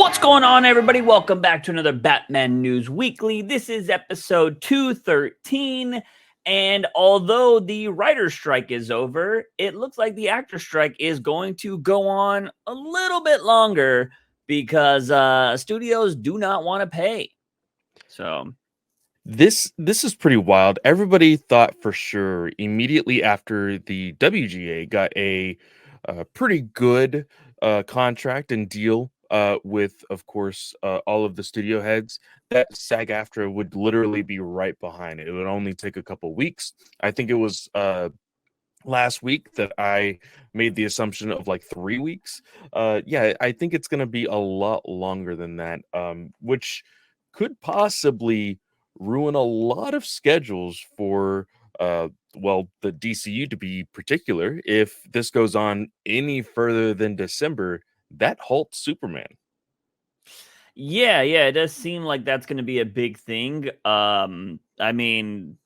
What's going on, everybody? Welcome back to another Batman News Weekly. This is episode 213, and although the writer's strike is over, it looks like the actor strike is going to go on a little bit longer because studios do not want to pay. So This is pretty wild. Everybody thought for sure immediately after the WGA got a pretty good contract and deal with, of course, all of the studio heads, that SAG-AFTRA would literally be right behind it. It would only take a couple weeks. I think it was last week that I made the assumption of like 3 weeks. Yeah, I think it's going to be a lot longer than that, which could possibly ruin a lot of schedules for the DCU to be particular. If this goes on any further than December, that halts Superman. yeah, it does seem like that's going to be a big thing. I mean,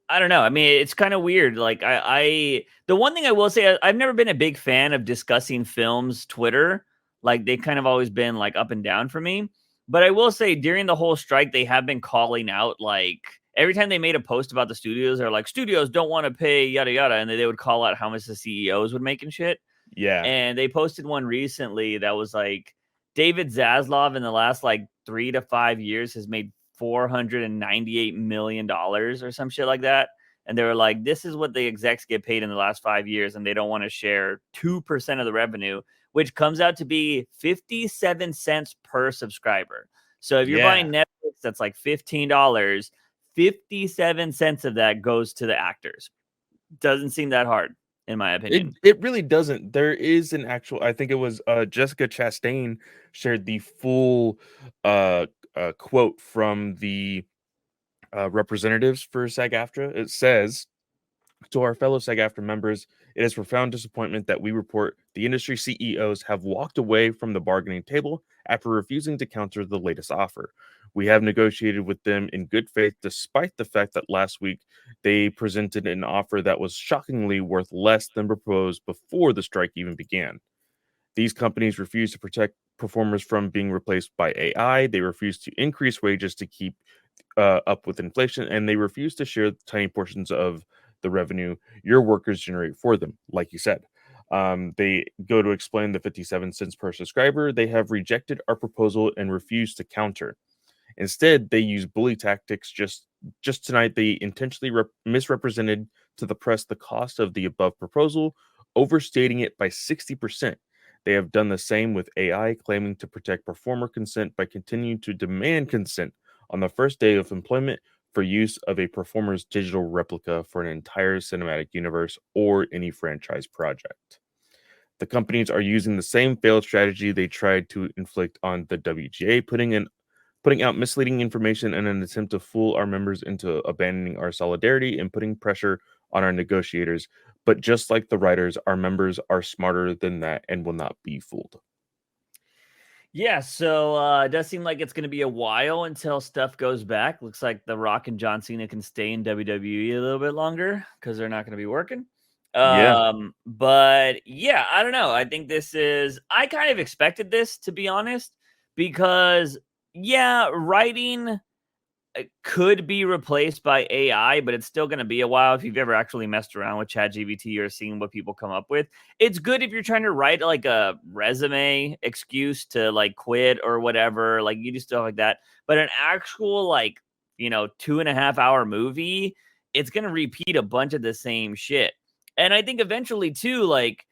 I don't know. I mean, it's kind of weird. Like, the one thing I will say, I've never been a big fan of discussing films Twitter. Like, they kind of always been like up and down for me. But I will say, during the whole strike, they have been calling out, like, every time they made a post about the studios, they're like, studios don't want to pay yada yada, and they would call out how much the CEOs would make and shit. Yeah. And they posted one recently that was like, David Zaslav in the last like 3 to 5 years has made $498 million or some shit like that. And they were like, this is what the execs get paid in the last 5 years, and they don't want to share 2% of the revenue, which comes out to be 57 cents per subscriber. So if you're buying Netflix, that's like $15, 57 cents of that goes to the actors. Doesn't seem that hard, in my opinion. It really doesn't. There is an actual, I think it was Jessica Chastain shared the full quote from the representatives for SAG-AFTRA. It says, to our fellow SAG-AFTRA members, it is profound disappointment that we report the industry CEOs have walked away from the bargaining table after refusing to counter the latest offer. We have negotiated with them in good faith, despite the fact that last week they presented an offer that was shockingly worth less than proposed before the strike even began. These companies refuse to protect performers from being replaced by AI. They refuse to increase wages to keep up with inflation, and they refuse to share tiny portions of the revenue your workers generate for them, like you said. They go to explain the 57 cents per subscriber. They have rejected our proposal and refused to counter. Instead, they use bully tactics. Just tonight, they intentionally misrepresented to the press the cost of the above proposal, overstating it by 60%. They have done the same with AI, claiming to protect performer consent by continuing to demand consent on the first day of employment for use of a performer's digital replica for an entire cinematic universe or any franchise project. The companies are using the same failed strategy they tried to inflict on the WGA, putting out misleading information in an attempt to fool our members into abandoning our solidarity and putting pressure on our negotiators. But just like the writers, our members are smarter than that and will not be fooled. Yeah, so it does seem like it's going to be a while until stuff goes back. Looks like The Rock and John Cena can stay in WWE a little bit longer because they're not going to be working. Yeah. But yeah, I don't know. I think I kind of expected this, to be honest, because yeah, writing could be replaced by AI, but it's still going to be a while. If you've ever actually messed around with ChatGPT or seen what people come up with, it's good if you're trying to write like a resume excuse to like quit or whatever, like you do stuff like that. But an actual 2.5 hour movie, it's going to repeat a bunch of the same shit. And I think eventually too, like,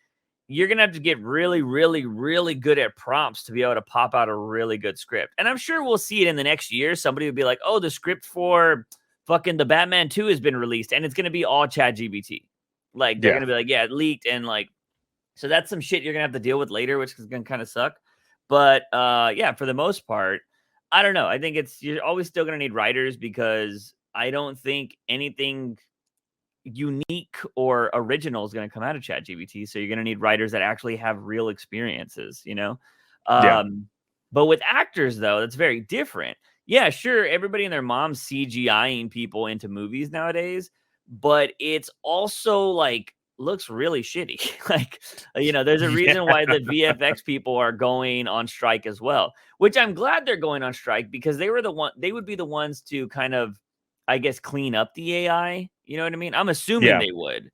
you're going to have to get really, really, really good at prompts to be able to pop out a really good script. And I'm sure we'll see it in the next year. Somebody would be like, oh, the script for fucking the Batman 2 has been released, and it's going to be all ChatGPT. Like, they're going to be like, yeah, it leaked. And like, so that's some shit you're going to have to deal with later, which is going to kind of suck. But yeah, for the most part, I don't know. I think you're always still going to need writers, because I don't think anything unique or original is going to come out of ChatGPT. So you're going to need writers that actually have real experiences, Yeah. But with actors, though, that's very different. Yeah, sure, everybody and their mom's CGIing people into movies nowadays, but it's also like looks really shitty. Like, there's a Yeah. reason why the VFX people are going on strike as well, which I'm glad they're going on strike, because they would be the ones to kind of, I guess, clean up the AI. You know what I mean? I'm assuming Yeah. they would,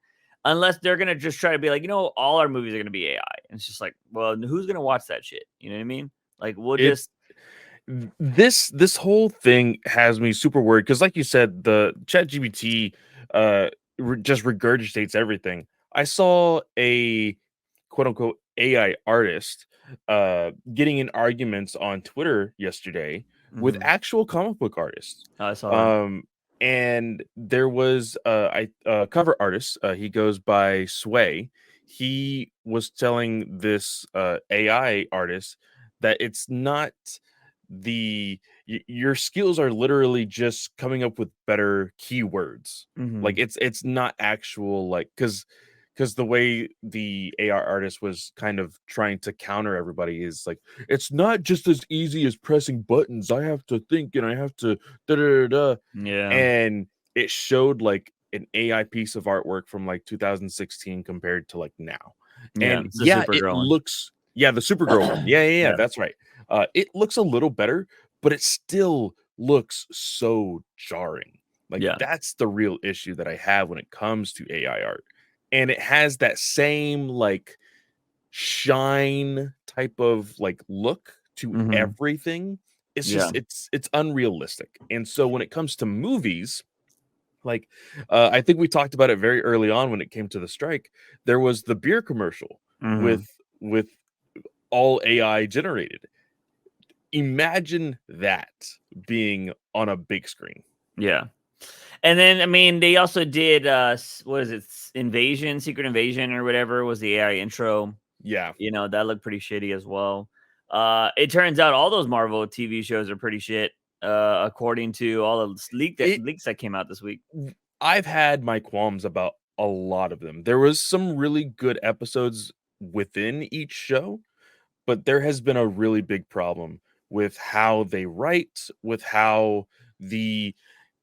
unless they're going to just try to be like, all our movies are going to be AI. And it's just like, well, who's going to watch that shit? You know what I mean? Like, we'll just, It's this whole thing has me super worried because, like you said, the ChatGPT just regurgitates everything. I saw a quote unquote AI artist getting in arguments on Twitter yesterday with mhm. actual comic book artists. Oh, I saw that. Um, and there was cover artist. He goes by Sway. He was telling this AI artist that it's not your skills are literally just coming up with better keywords. Like Mhm. it's not actual, like, because the way the AR artist was kind of trying to counter everybody is like, it's not just as easy as pressing buttons. I have to think and I have to da da da da. Yeah. And it showed like an AI piece of artwork from like 2016 compared to like now. Yeah. And It's a yeah, it Supergirl one. looks, yeah, the Supergirl one. Yeah, Yeah. that's right. It looks a little better, but it still looks so jarring. Like Yeah. that's the real issue that I have when it comes to AI art. And it has that same like shine type of like look to Mhm. everything. It's Yeah. just it's unrealistic. And so when it comes to movies, like I think we talked about it very early on when it came to the strike. There was the beer commercial Mhm. with all AI generated. Imagine that being on a big screen. Yeah. And then, I mean, they also did, what is it? Secret Invasion or whatever was the AI intro. Yeah. That looked pretty shitty as well. It turns out all those Marvel TV shows are pretty shit, according to all the It leaks that came out this week. I've had my qualms about a lot of them. There was some really good episodes within each show, but there has been a really big problem with how they write, with how the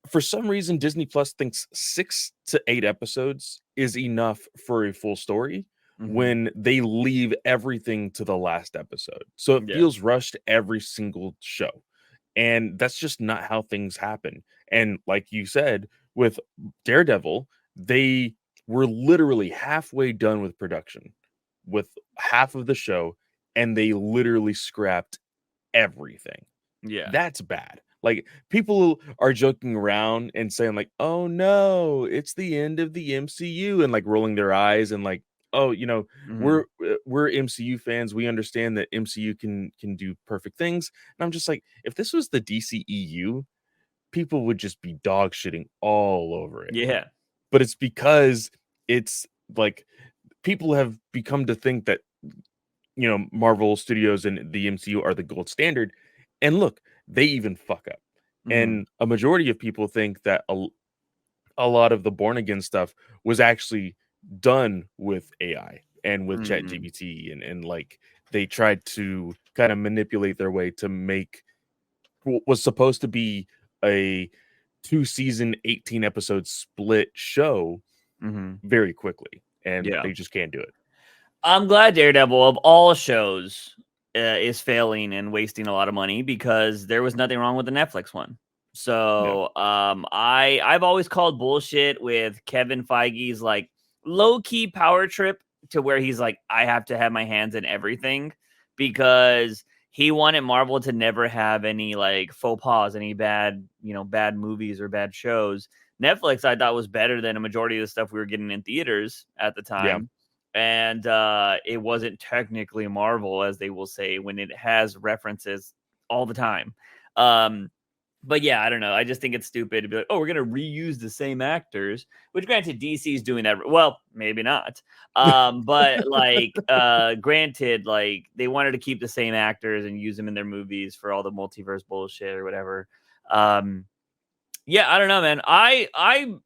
for some reason Disney Plus thinks 6 to 8 episodes is enough for a full story Mhm. when they leave everything to the last episode. So it Yeah. feels rushed every single show. And that's just not how things happen. And like you said, with Daredevil, they were literally halfway done with production with half of the show, and they literally scrapped everything. Yeah. That's bad. Like people are joking around and saying like, "Oh no, it's the end of the MCU," and like rolling their eyes and like, "Oh, Mhm. we're MCU fans. We understand that MCU can do perfect things." And I'm just like, if this was the DCEU, people would just be dog shitting all over it. Yeah. But it's because it's like people have become to think that Marvel Studios and the MCU are the gold standard. And look, they even fuck up. Mhm. And a majority of people think that a lot of the born again stuff was actually done with AI and with Mhm. ChatGPT and like they tried to kind of manipulate their way to make what was supposed to be a 2-season 18 episode split show Mhm. very quickly, and Yeah. they just can't do it. I'm glad Daredevil of all shows is failing and wasting a lot of money, because there was nothing wrong with the Netflix one. Yeah. So I've always called bullshit with Kevin Feige's like low key power trip, to where he's like, I have to have my hands in everything, because he wanted Marvel to never have any like faux pas, any bad movies or bad shows. Netflix I thought was better than a majority of the stuff we were getting in theaters at the Yeah. time. And it wasn't technically Marvel, as they will say, when it has references all the time. Um, but yeah, I don't know. I just think it's stupid to be like, oh, we're gonna reuse the same actors. Which, granted, DC's doing that. Well, maybe not. But like, granted, like they wanted to keep the same actors and use them in their movies for all the multiverse bullshit or whatever. Um, yeah, I don't know, man. I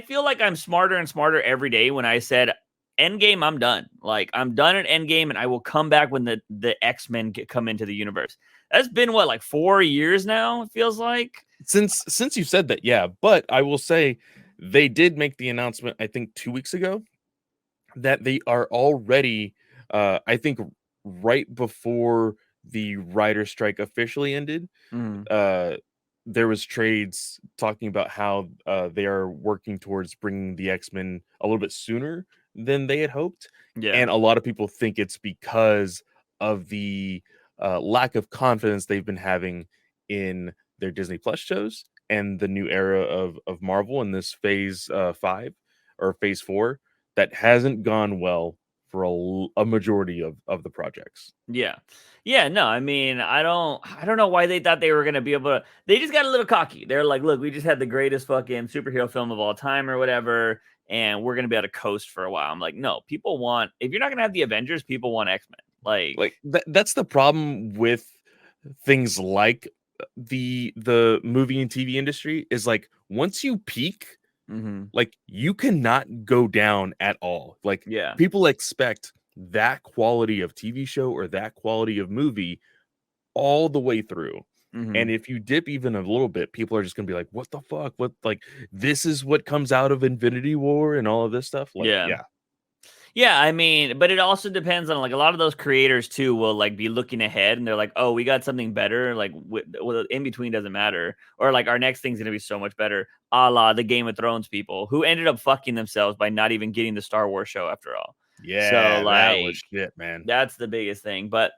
feel like I'm smarter and smarter every day when I said Endgame, I'm done. Like I'm done at Endgame, and I will come back when the X-Men come into the universe. That's been what, like 4 years now, it feels like. Since you said that, yeah, but I will say they did make the announcement, I think 2 weeks ago, that they are already, I think, right before the writer strike officially ended, Mhm. uh, there was trades talking about how they are working towards bringing the X-Men a little bit sooner than they had hoped, Yeah. and a lot of people think it's because of the lack of confidence they've been having in their Disney Plus shows and the new era of Marvel in this Phase 5 or Phase 4 that hasn't gone well for a majority of the projects. Yeah. Yeah, no, I mean, I don't know why they thought they were gonna be able to. They just got a little cocky. They're like, "Look, we just had the greatest fucking superhero film of all time or whatever, and we're gonna be able to coast for a while." I'm like, "No, people want if you're not gonna have the Avengers, people want X-Men." Like, Like that's the problem with things like the movie and TV industry is like once you peak, mhm. like you cannot go down at all. Like Yeah. people expect that quality of TV show or that quality of movie all the way through. And Mhm. if you dip even a little bit, people are just gonna be like, "What the fuck? What like this is what comes out of Infinity War and all of this stuff?" Like, Yeah. yeah, Yeah, I mean, but it also depends on like a lot of those creators too will like be looking ahead and they're like, "Oh, we got something better." Like, well, in between doesn't matter, or like our next thing's gonna be so much better, a la the Game of Thrones people who ended up fucking themselves by not even getting the Star Wars show after all. So yeah, that was like shit, man. that's the biggest thing. But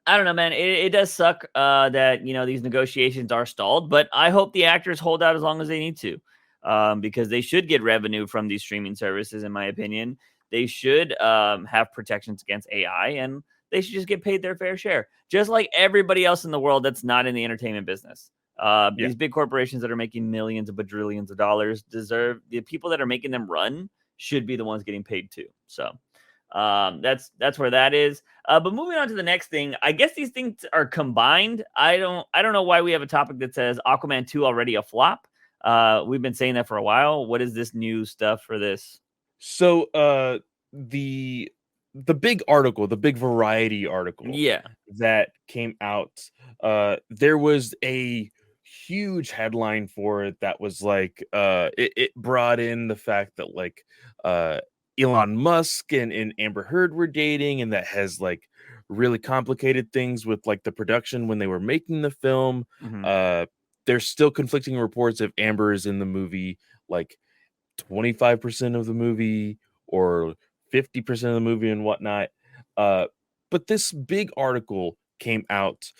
I don't know, man. It does suck that these negotiations are stalled, but I hope the actors hold out as long as they need to, because they should get revenue from these streaming services. In my opinion, they should have protections against AI, and they should just get paid their fair share, just like everybody else in the world that's not in the entertainment business. Yeah. These big corporations that are making millions of bajillions of dollars deserve the people that are making them run should be the ones getting paid too. So that's where that is. But moving on to the next thing, I guess these things are combined. I don't know why we have a topic that says Aquaman 2 already a flop. We've been saying that for a while. What is this new stuff for this? So the big article, the big variety article Yeah. that came out, there was a huge headline for it that was like it brought in the fact that like Elon Musk and Amber Heard were dating, and that has like really complicated things with like the production when they were making the film. Hmm. Uh there's still conflicting reports if Amber is in the movie like 25% of the movie or 50% of the movie and whatnot. Uh, but this big article came out,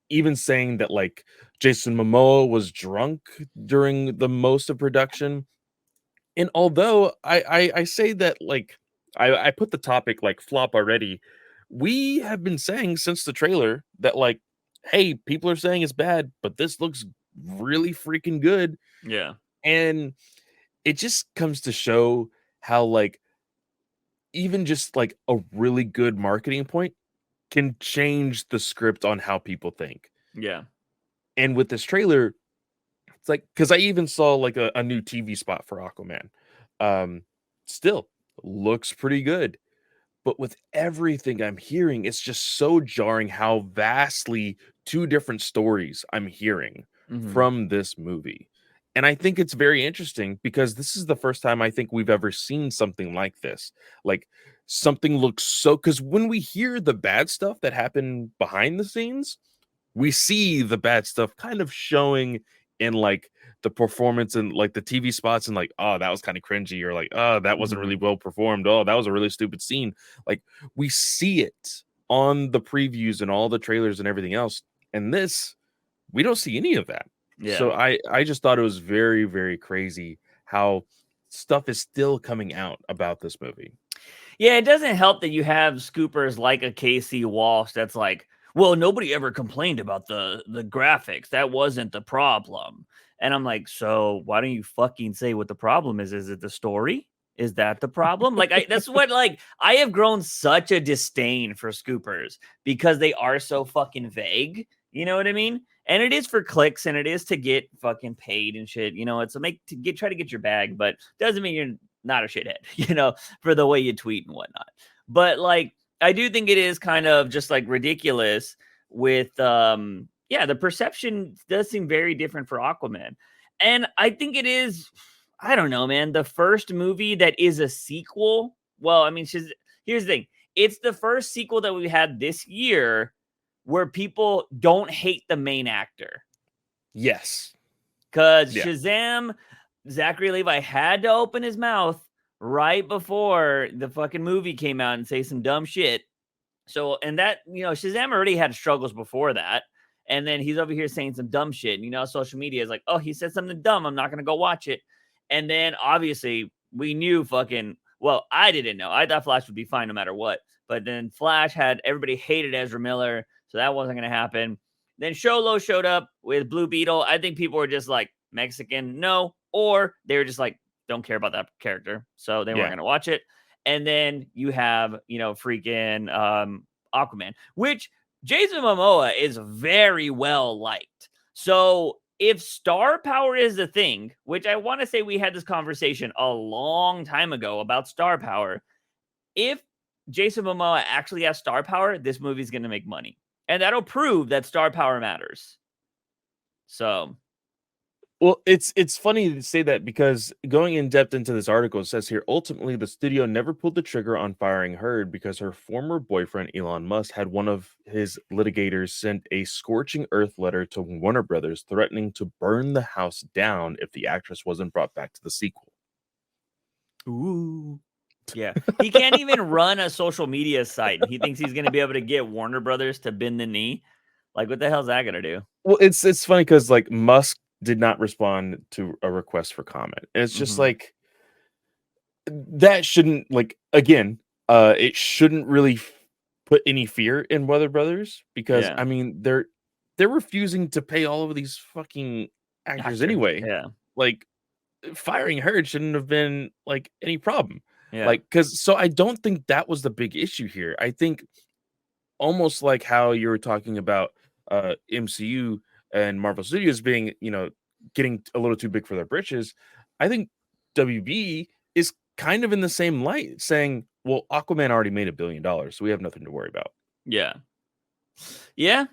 even saying that like Jason Momoa was drunk during the most of production. And although I say that like I put the topic like flop already, we have been saying since the trailer that like, hey, people are saying it's bad, but this looks really freaking good. Yeah. And it just comes to show how like even just like a really good marketing point can change the script on how people think. Yeah. And with this trailer, it's like because I even saw like a new TV spot for Aquaman. Um, still looks pretty good. But with everything I'm hearing, it's just so jarring how vastly two different stories I'm hearing Hmm. from this movie. And I think it's very interesting because this is the first time I think we've ever seen something like this. Like something looks so because when we hear the bad stuff that happened behind the scenes, we see the bad stuff kind of showing in like the performance and like the TV spots and like, oh, that was kind of cringy, or like, oh, that wasn't Hmm. really well performed. Oh, that was a really stupid scene. Like we see it on the previews and all the trailers and everything else. And this, we don't see any of that. Yeah. So I just thought it was very, very crazy how stuff is still coming out about this movie. Yeah, it doesn't help that you have scoopers like a KC Walsh that's like, well, nobody ever complained about the graphics. That wasn't the problem. And I'm like, so why don't you fucking say what the problem is? Is it the story? Is that the problem? Like that's what like I have grown such a disdain for scoopers because they are so fucking vague. You know what I mean? And it is for clicks and it is to get fucking paid and shit. It's a try to get your bag, but doesn't mean you're not a shithead. For the way you tweet and whatnot. But like, I do think it is kind of just like ridiculous with, yeah, the perception does seem very different for Aquaman. And I think it is, I don't know, man, the first movie that is a sequel well, I mean, here's the thing. It's the first sequel that we had this year where people don't hate the main actor. Yes. Because Yeah. Shazam, Zachary Levi had to open his mouth right before the fucking movie came out and say some dumb shit. So, and that, Shazam already had struggles before that. And then he's over here saying some dumb shit. And, social media is like, oh, he said something dumb. I'm not going to go watch it. And then obviously we knew well, I didn't know. I thought Flash would be fine no matter what. But then Flash had everybody hated Ezra Miller. So that wasn't going to happen. Then Sholo showed up with Blue Beetle. I think people were just like, Mexican, no. Or they were just like, don't care about that character. So they weren't going to watch it. And then you have, freaking Aquaman, which Jason Momoa is very well liked. So if star power is the thing, which I want to say we had this conversation a long time ago about star power, if Jason Momoa actually has star power, this movie's going to make money. And that'll prove that star power matters. So, well, it's funny to say that because going in depth into this article, it says here, ultimately, the studio never pulled the trigger on firing Heard because her former boyfriend, Elon Musk, had one of his litigators send a scorching earth letter to Warner Brothers threatening to burn the house down if the actress wasn't brought back to the sequel. Ooh. Yeah. He can't even run a social media site. And he thinks he's going to be able to get Warner Brothers to bend the knee. Like, what the hell is that going to do? Well, it's funny because, like, Musk did not respond to a request for comment. And it's just like, that shouldn't, like, again, it shouldn't really put any fear in Warner Brothers because, I mean, they're refusing to pay all of these fucking actors anyway. Yeah. Like, firing her shouldn't have been, like, any problem. Yeah. Like, so I don't think that was the big issue here. I think almost like how you were talking about MCU and Marvel Studios being, getting a little too big for their britches. I think WB is kind of in the same light, saying, well, Aquaman already made $1 billion, so we have nothing to worry about. Yeah. Yeah.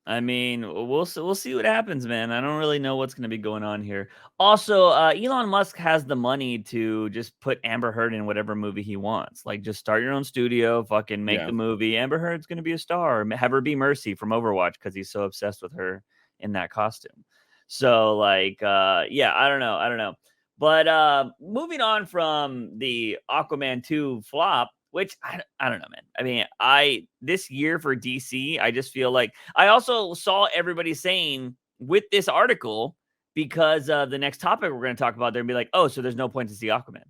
I mean, we'll see what happens, man. I don't really know what's going to be going on here. Also, Elon Musk has the money to just put Amber Heard in whatever movie he wants. Like, just start your own studio, fucking make the movie. Amber Heard's going to be a star. Have her be Mercy from Overwatch because he's so obsessed with her in that costume. So, like, yeah, I don't know. But moving on from the Aquaman 2 flop, which I don't know, man. I mean, this year for DC, I just feel like I also saw everybody saying with this article, because the next topic we're going to talk about, they're going to be like, oh, so there's no point to see Aquaman.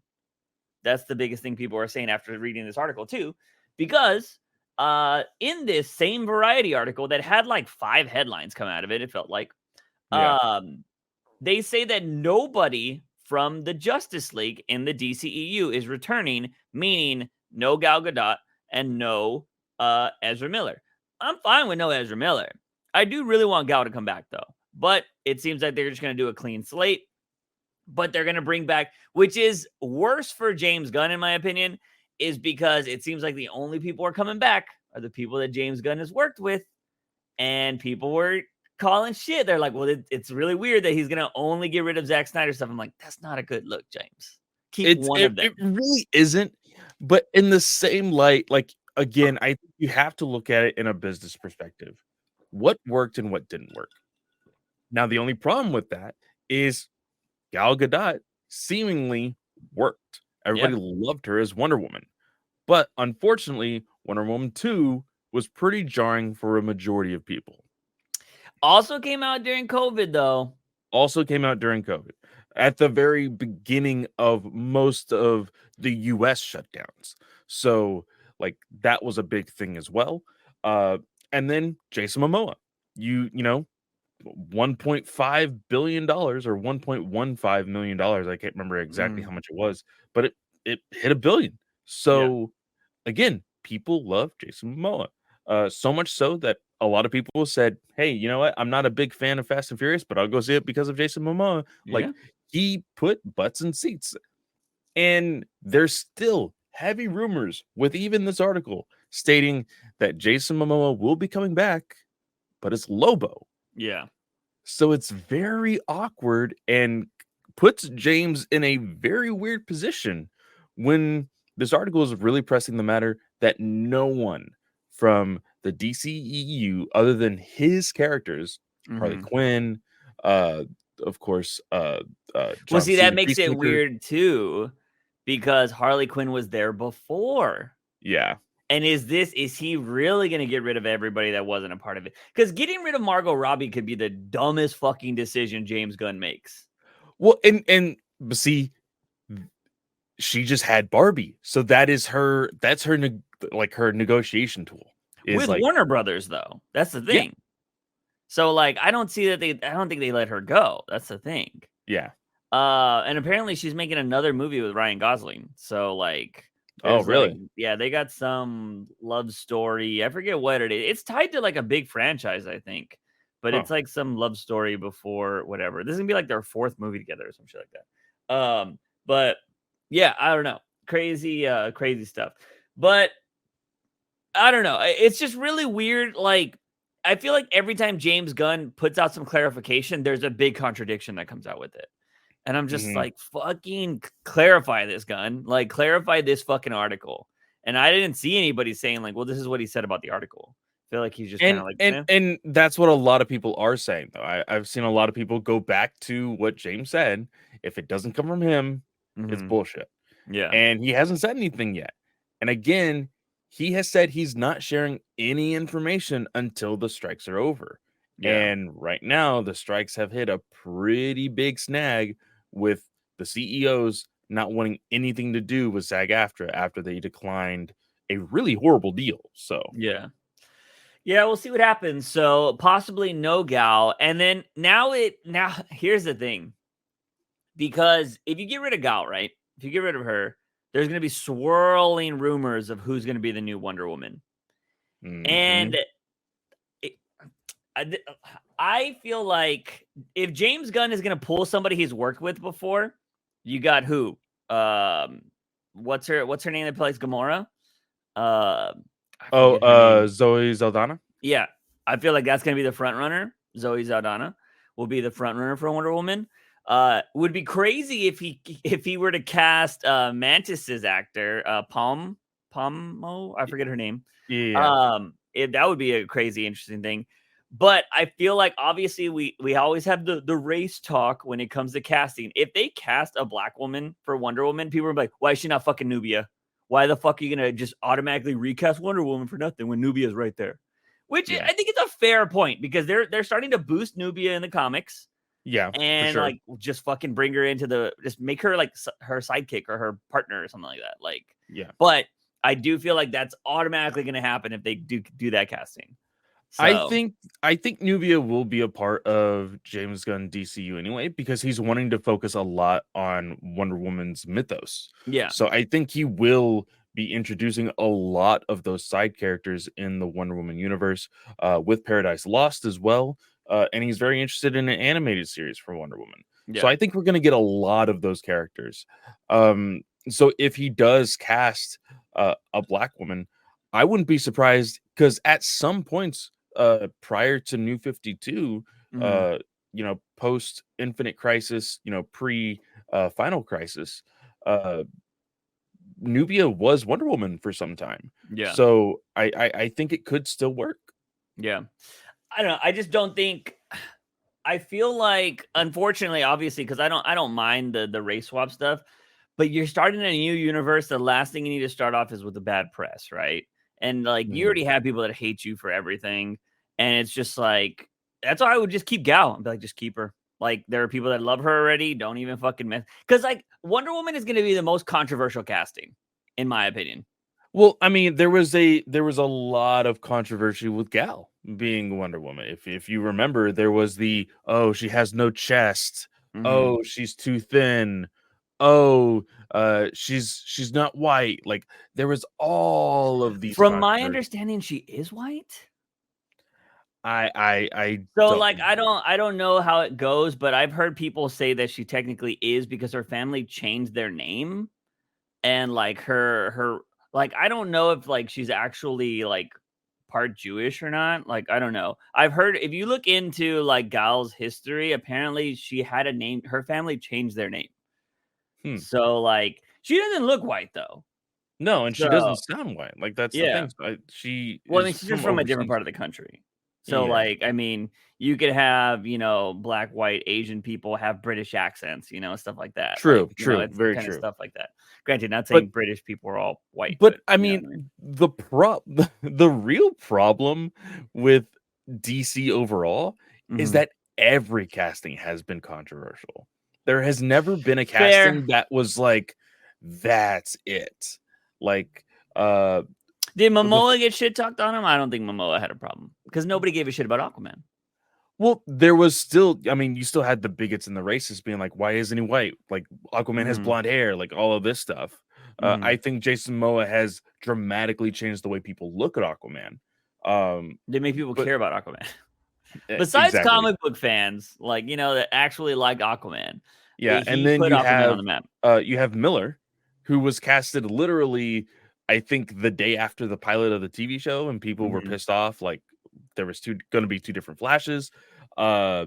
That's the biggest thing people are saying after reading this article too, because in this same Variety article that had like 5 headlines come out of it, it felt like, they say that nobody from the Justice League in the DCEU is returning, meaning no Gal Gadot and no Ezra Miller. I'm fine with no Ezra Miller. I do really want Gal to come back, though. But it seems like they're just going to do a clean slate. But they're going to bring back, which is worse for James Gunn, in my opinion, is because it seems like the only people who are coming back are the people that James Gunn has worked with. And people were calling shit. They're like, well, it's really weird that he's going to only get rid of Zack Snyder stuff. I'm like, that's not a good look, James. Keep one of them. It really isn't. But in the same light, like, again, I think you have to look at it in a business perspective. What worked and what didn't work. Now, the only problem with that is Gal Gadot seemingly worked. Everybody loved her as Wonder Woman. But unfortunately, Wonder Woman 2 was pretty jarring for a majority of people. Also came out during COVID, though. Also came out during COVID. At the very beginning of most of the US shutdowns. So, like, that was a big thing as well. And then Jason Momoa. You know, $1.5 billion or $1.15 million. I can't remember exactly how much it was, but it hit $1 billion. So again, people love Jason Momoa. So much so that a lot of people said, hey, you know what? I'm not a big fan of Fast and Furious, but I'll go see it because of Jason Momoa. Like, he put butts in seats. And there's still heavy rumors with even this article stating that Jason Momoa will be coming back, but it's Lobo. Yeah. So it's very awkward and puts James in a very weird position when this article is really pressing the matter that no one from the DCEU, other than his characters, Harley Quinn, uh, of course, Well, John see, that Cena, makes it Peacemaker. weird too, because Harley Quinn was there before. Yeah. And is he really going to get rid of everybody that wasn't a part of it? Because getting rid of Margot Robbie could be the dumbest fucking decision James Gunn makes. Well, but see, she just had Barbie, so that's her her negotiation tool. With Warner Brothers, though, that's the thing. Yeah. So, like, I don't think they let her go. That's the thing. Yeah. And apparently she's making another movie with Ryan Gosling. So, like, oh, really? Like, yeah, they got some love story. I forget what it is. It's tied to like a big franchise, I think. But it's like some love story before whatever. This is gonna be like their 4th movie together or some shit like that. But yeah, I don't know. Crazy stuff. But I don't know. It's just really weird. Like, I feel like every time James Gunn puts out some clarification, there's a big contradiction that comes out with it. And I'm just like, fucking clarify this, Gunn. Like, clarify this fucking article. And I didn't see anybody saying, like, well, this is what he said about the article. I feel like he's just kind of like, and that's what a lot of people are saying, though. I've seen a lot of people go back to what James said. If it doesn't come from him, it's bullshit. Yeah. And he hasn't said anything yet. And again, he has said he's not sharing any information until the strikes are over. Yeah. And right now, the strikes have hit a pretty big snag with the CEOs not wanting anything to do with SAG-AFTRA after they declined a really horrible deal. So yeah, we'll see what happens. So possibly no Gal, and then now here's the thing, because if you get rid of Gal, right? If you get rid of her, there's going to be swirling rumors of who's going to be the new Wonder Woman, and I feel like if James Gunn is going to pull somebody he's worked with before, you got who? What's her name that plays Gamora? Zoe Saldana. Yeah, I feel like that's going to be the front runner. Zoe Saldana will be the front runner for Wonder Woman. Would be crazy if he were to cast Mantis's actor, Palmo. I forget her name. Yeah. That would be a crazy, interesting thing. But I feel like obviously we always have the race talk when it comes to casting. If they cast a black woman for Wonder Woman, people are like, why is she not fucking Nubia? Why the fuck are you gonna just automatically recast Wonder Woman for nothing when Nubia's right there? Which I think it's a fair point, because they're starting to boost Nubia in the comics. Yeah, and for sure. Like, just fucking bring her into just make her like her sidekick or her partner or something like that. Like, yeah. But I do feel like that's automatically going to happen if they do that casting. So. I think Nubia will be a part of James Gunn DCU anyway, because he's wanting to focus a lot on Wonder Woman's mythos. Yeah. So I think he will be introducing a lot of those side characters in the Wonder Woman universe, with Paradise Lost as well. And he's very interested in an animated series for Wonder Woman. Yeah. So I think we're going to get a lot of those characters. So if he does cast a black woman, I wouldn't be surprised, because at some points prior to New 52, post Infinite Crisis, pre Final Crisis, Nubia was Wonder Woman for some time. Yeah. So I think it could still work. Yeah. I don't know. I just don't think. I feel like, unfortunately, obviously, because I don't mind the race swap stuff, but you're starting a new universe. The last thing you need to start off is with the bad press, right? And like, you already have people that hate you for everything, and it's just like, that's why I would just keep Gal and be like, just keep her. Like, there are people that love her already. Don't even fucking mess, because like Wonder Woman is going to be the most controversial casting, in my opinion. Well, I mean, there was a lot of controversy with Gal being Wonder Woman. If you remember, there was the, oh, she has no chest. Oh, she's too thin. Oh, she's not white. Like, there was all of these. From my understanding, she is white. So like, I don't know how it goes, but I've heard people say that she technically is, because her family changed their name, and like her like, I don't know if like she's actually like part Jewish or not. Like, I don't know. I've heard, if you look into like Gal's history, apparently she had a name. Her family changed their name. So like, she doesn't look white though. No, and she So doesn't sound white. Like, that's the yeah. thing. She Well, I is mean, she's just from from a different overseas. part of the country. So, Yeah. like, I mean, you could have, black, white, Asian people have British accents, stuff like that. Like, True, true, it's very kind of true. stuff like that. Granted, not But saying British people are all white, but but I you know mean, what I mean? the real problem with DC overall is Mhm. that every casting has been controversial. There has never been a Fair. casting that was like, "That's it." Like, uh, Did the Momoa get shit talked on him? I don't think Momoa had a problem because nobody gave a shit about Aquaman. well, there was still, I mean, you still had the bigots and the racists being like, "Why isn't he white? Like, Aquaman has Mhm. blonde hair," like all of this stuff. I Mhm. think Jason Momoa has dramatically changed the way people look at Aquaman. Did make people But care about Aquaman. Besides exactly, comic book fans, like, that actually like Aquaman, yeah. And he then put Aquaman on the map. you have Miller, who was casted literally, I think, the day after the pilot of the TV show, and people were Mhm. pissed off. Like, there was going to be two different Flashes. Uh,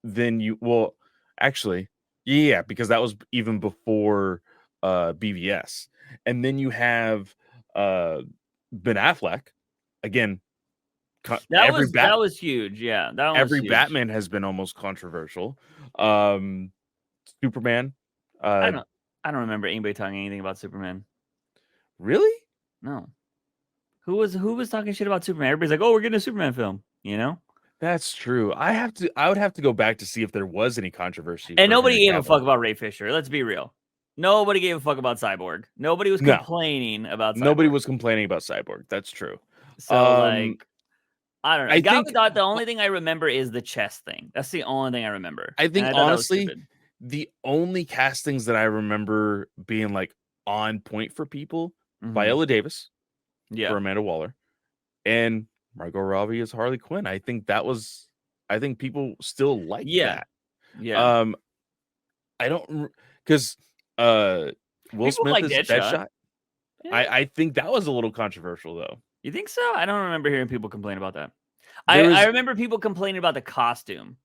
then well, actually, yeah, because that was even before BVS, and then you have uh Ben Affleck again. That was huge. Yeah, that one was Every huge. Batman has been almost controversial. Um, Superman, I uh, don't I don't remember anybody talking anything about Superman. really? No. Who was talking shit about Superman? Everybody's like, "Oh, we're getting a Superman film," you know? That's true. I would have to go back to see if there was any controversy And for nobody Henry gave a Cavill. fuck about Ray Fisher. Let's be real. Nobody gave a fuck about Cyborg. Nobody was No, complaining about nobody Cyborg. was complaining about Cyborg. That's true. So Um, like, I don't know. I Gal think Gadot, the only thing I remember is the chest thing. That's the only thing I remember. I And think I thought that was honestly, stupid. the only castings that I remember being like on point for people, Mhm. Viola Davis Yeah. for Amanda Waller, and Margot Robbie as Harley Quinn. I think people still like Yeah. that. Yeah. Um, I don't because Will People Smith like is Deadshot. Deadshot. Eh, I think that was a little controversial though. you think so? I don't remember hearing people complain about that. I There I was remember people complaining about the costume,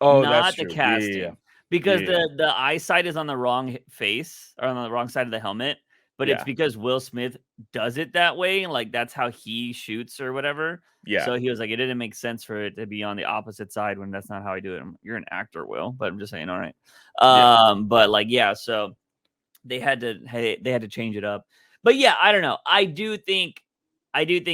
oh, that's not the true. Yeah, yeah, yeah. casting, because Yeah, the eyesight is on the wrong face or on the wrong side of the helmet, but it's yeah, because Will Smith does it that way, like, that's how he shoots or whatever. yeah, So he was like, "It didn't make sense for it to be on the opposite side when that's not how I do it." You're an actor, Will, but I'm just saying, alright. yeah. But, like, yeah, so they had to change it up. But yeah, I don't know. I do think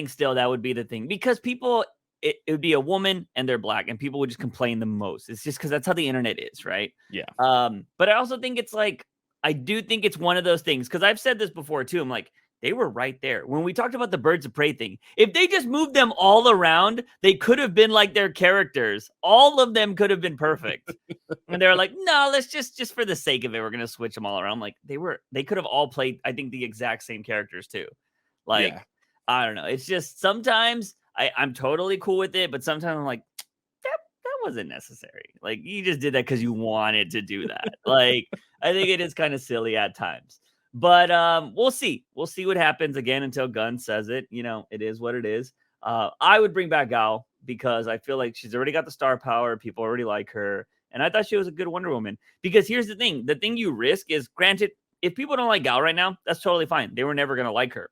still that would be the thing because people it would be a woman and they're black and people would just complain the most. It's just because that's how the internet is, right? Yeah. But I also think it's like I do think it's one of those things because I've said this before too. I'm like, they were right there when we talked about the birds of prey thing. If they just moved them all around, they could have been like their characters. All of them could have been perfect. And they're like, no, let's just for the sake of it, we're gonna switch them all around. Like they could have all played, I think, the exact same characters too. Like, Yeah. I don't know. It's just sometimes I'm totally cool with it, but sometimes I'm like, that wasn't necessary. Like you just did that because you wanted to do that. Like, I think it is kind of silly at times. But we'll see. We'll see what happens again until Gunn says it. It is what it is. I would bring back Gal because I feel like she's already got the star power. People already like her. And I thought she was a good Wonder Woman. Because here's the thing you risk is granted, if people don't like Gal right now, that's totally fine. They were never gonna like her.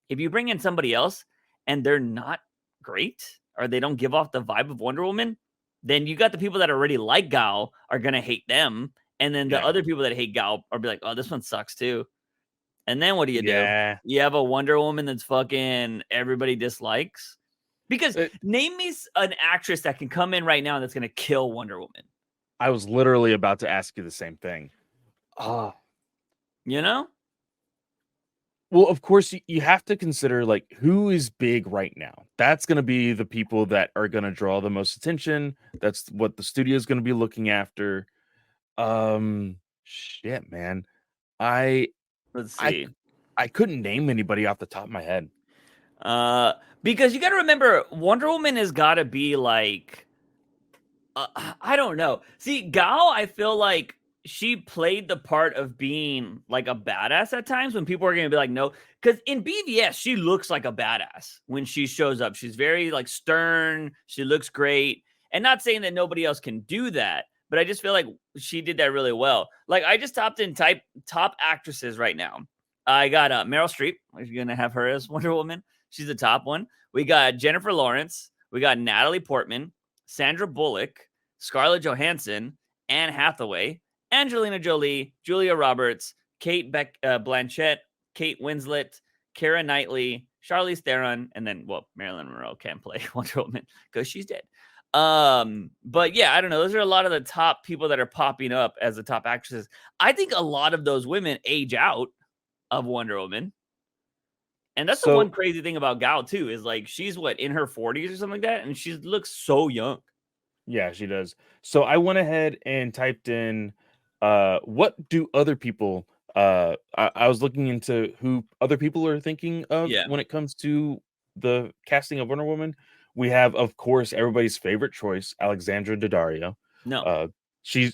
If you bring in somebody else and they're not great or they don't give off the vibe of Wonder Woman, then you got the people that already like Gal are gonna hate them. And then the Yeah. other people that hate Gal are be like, oh, this one sucks too. And then what do you do? Yeah. You have a Wonder Woman that's fucking everybody dislikes. Because name me an actress that can come in right now that's gonna kill Wonder Woman. I was literally about to ask you the same thing. Ah. You know? Well, of course, you have to consider like who is big right now. That's going to be the people that are going to draw the most attention. That's what the studio is going to be looking after. Shit, man. I Let's I see. I couldn't name anybody off the top of my head. Uh, because you got to remember, Wonder Woman has got to be like, I don't know. See, Gal, I feel like she played the part of being like a badass at times when people are going to be like, no, because in BVS, she looks like a badass when she shows up. She's very like stern. She looks great. And not saying that nobody else can do that, but I just feel like she did that really well. Like I just topped in top actresses right now. I got Meryl Streep. We're gonna have her as Wonder Woman. She's the top one. We got Jennifer Lawrence. We got Natalie Portman, Sandra Bullock, Scarlett Johansson, Anne Hathaway, Angelina Jolie, Julia Roberts, Blanchett, Kate Winslet, Keira Knightley, Charlize Theron, and then Marilyn Monroe can't play Wonder Woman because she's dead. But yeah, I don't know. Those are a lot of the top people that are popping up as the top actresses. I think a lot of those women age out of Wonder Woman. And that's the one crazy thing about Gal too, is like she's in her 40s or something like that, and she looks so young. Yeah, she does. So I went ahead and typed in what do other people I was looking into who other people are thinking of when it comes to the casting of Wonder Woman. We have, of course, everybody's favorite choice, Alexandra Daddario. No. She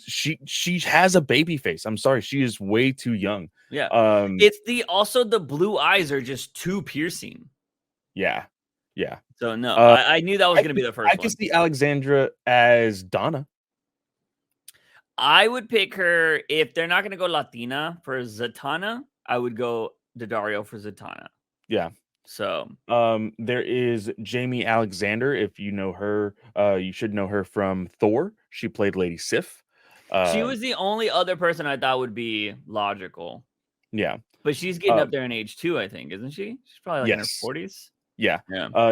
has a baby face. I'm sorry, she is way too young. Yeah. It's the blue eyes are just too piercing. Yeah. So no, I knew that was going to be the first one. I can see Alexandra as Donna. I would pick her if they're not going to go Latina for Zatanna. I would go Daddario for Zatanna. Yeah. So there is Jamie Alexander. If you know her, you should know her from Thor. She played Lady Sif. She was the only other person I thought would be logical. Yeah. But she's getting up there in age too, I think, isn't she? She's probably in her 40s. Yeah.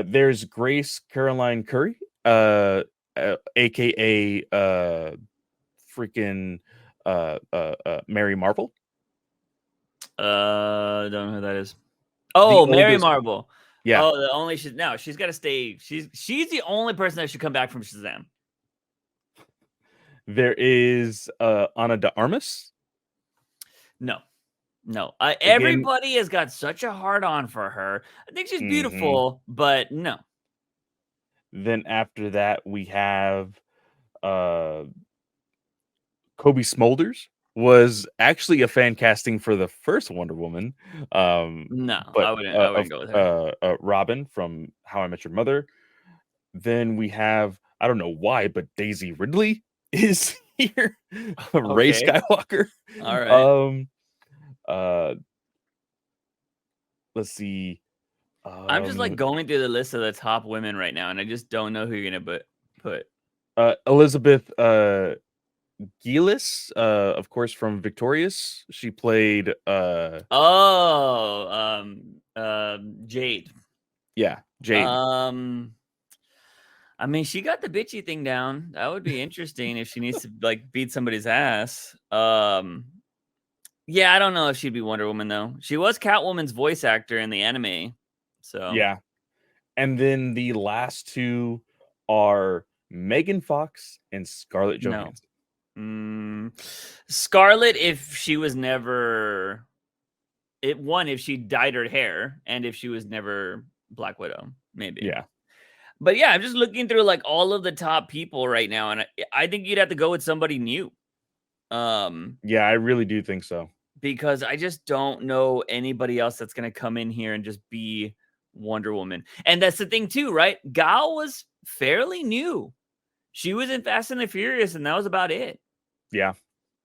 There's Grace Caroline Curry, aka freaking Mary Marvel. Don't know who that is. Oh, Mary Marvel. Yeah. Oh, she's got to stay. She's the only person that should come back from Shazam. There is Ana de Armas. No. Everybody has got such a hard on for her. I think she's beautiful, but no. Then after that, we have Kobe Smulders. Was actually a fan casting for the first Wonder Woman. No, but, I wouldn't go with her. Robin from How I Met Your Mother. Then we have, I don't know why, but Daisy Ridley is here. Rey Skywalker. All right. Let's see. I'm just going through the list of the top women right now, and I just don't know who you're gonna put. Elizabeth Gillis, of course, from Victorious. She played Jade. Yeah, Jade. I mean, she got the bitchy thing down. That would be interesting if she needs to beat somebody's ass. Yeah, I don't know if she'd be Wonder Woman though. She was Catwoman's voice actor in the anime. So yeah. And then the last two are Megan Fox and Scarlett Johansson. Scarlett, if she was never if she dyed her hair, and if she was never Black Widow, maybe. Yeah. But yeah, I'm just looking through all of the top people right now, and I think you'd have to go with somebody new. Yeah, I really do think so. Because I just don't know anybody else that's going to come in here and just be Wonder Woman. And that's the thing too, right? Gal was fairly new. She was in Fast and the Furious, and that was about it. Yeah.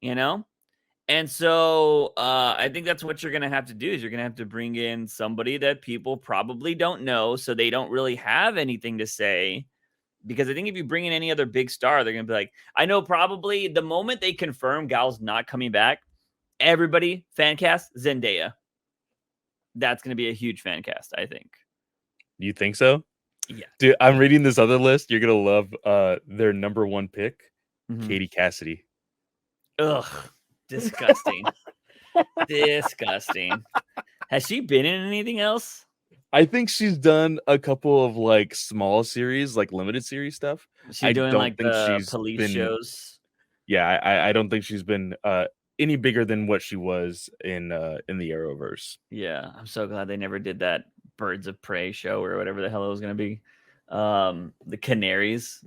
And so I think that's what you're going to have to do, is you're going to have to bring in somebody that people probably don't know, so they don't really have anything to say. Because I think if you bring in any other big star, they're going to be like, I know probably the moment they confirm Gal's not coming back, everybody, fan cast, Zendaya. That's going to be a huge fan cast, I think. You think so? Yeah. Dude, I'm reading this other list. You're going to love their number one pick, Katie Cassidy. Ugh. Disgusting. Disgusting. Has she been in anything else? I think she's done a couple of small series, limited series stuff. She's doing the police shows. Yeah, I don't think she's been any bigger than what she was in the Arrowverse. Yeah, I'm so glad they never did that Birds of Prey show or whatever the hell it was going to be. The Canaries,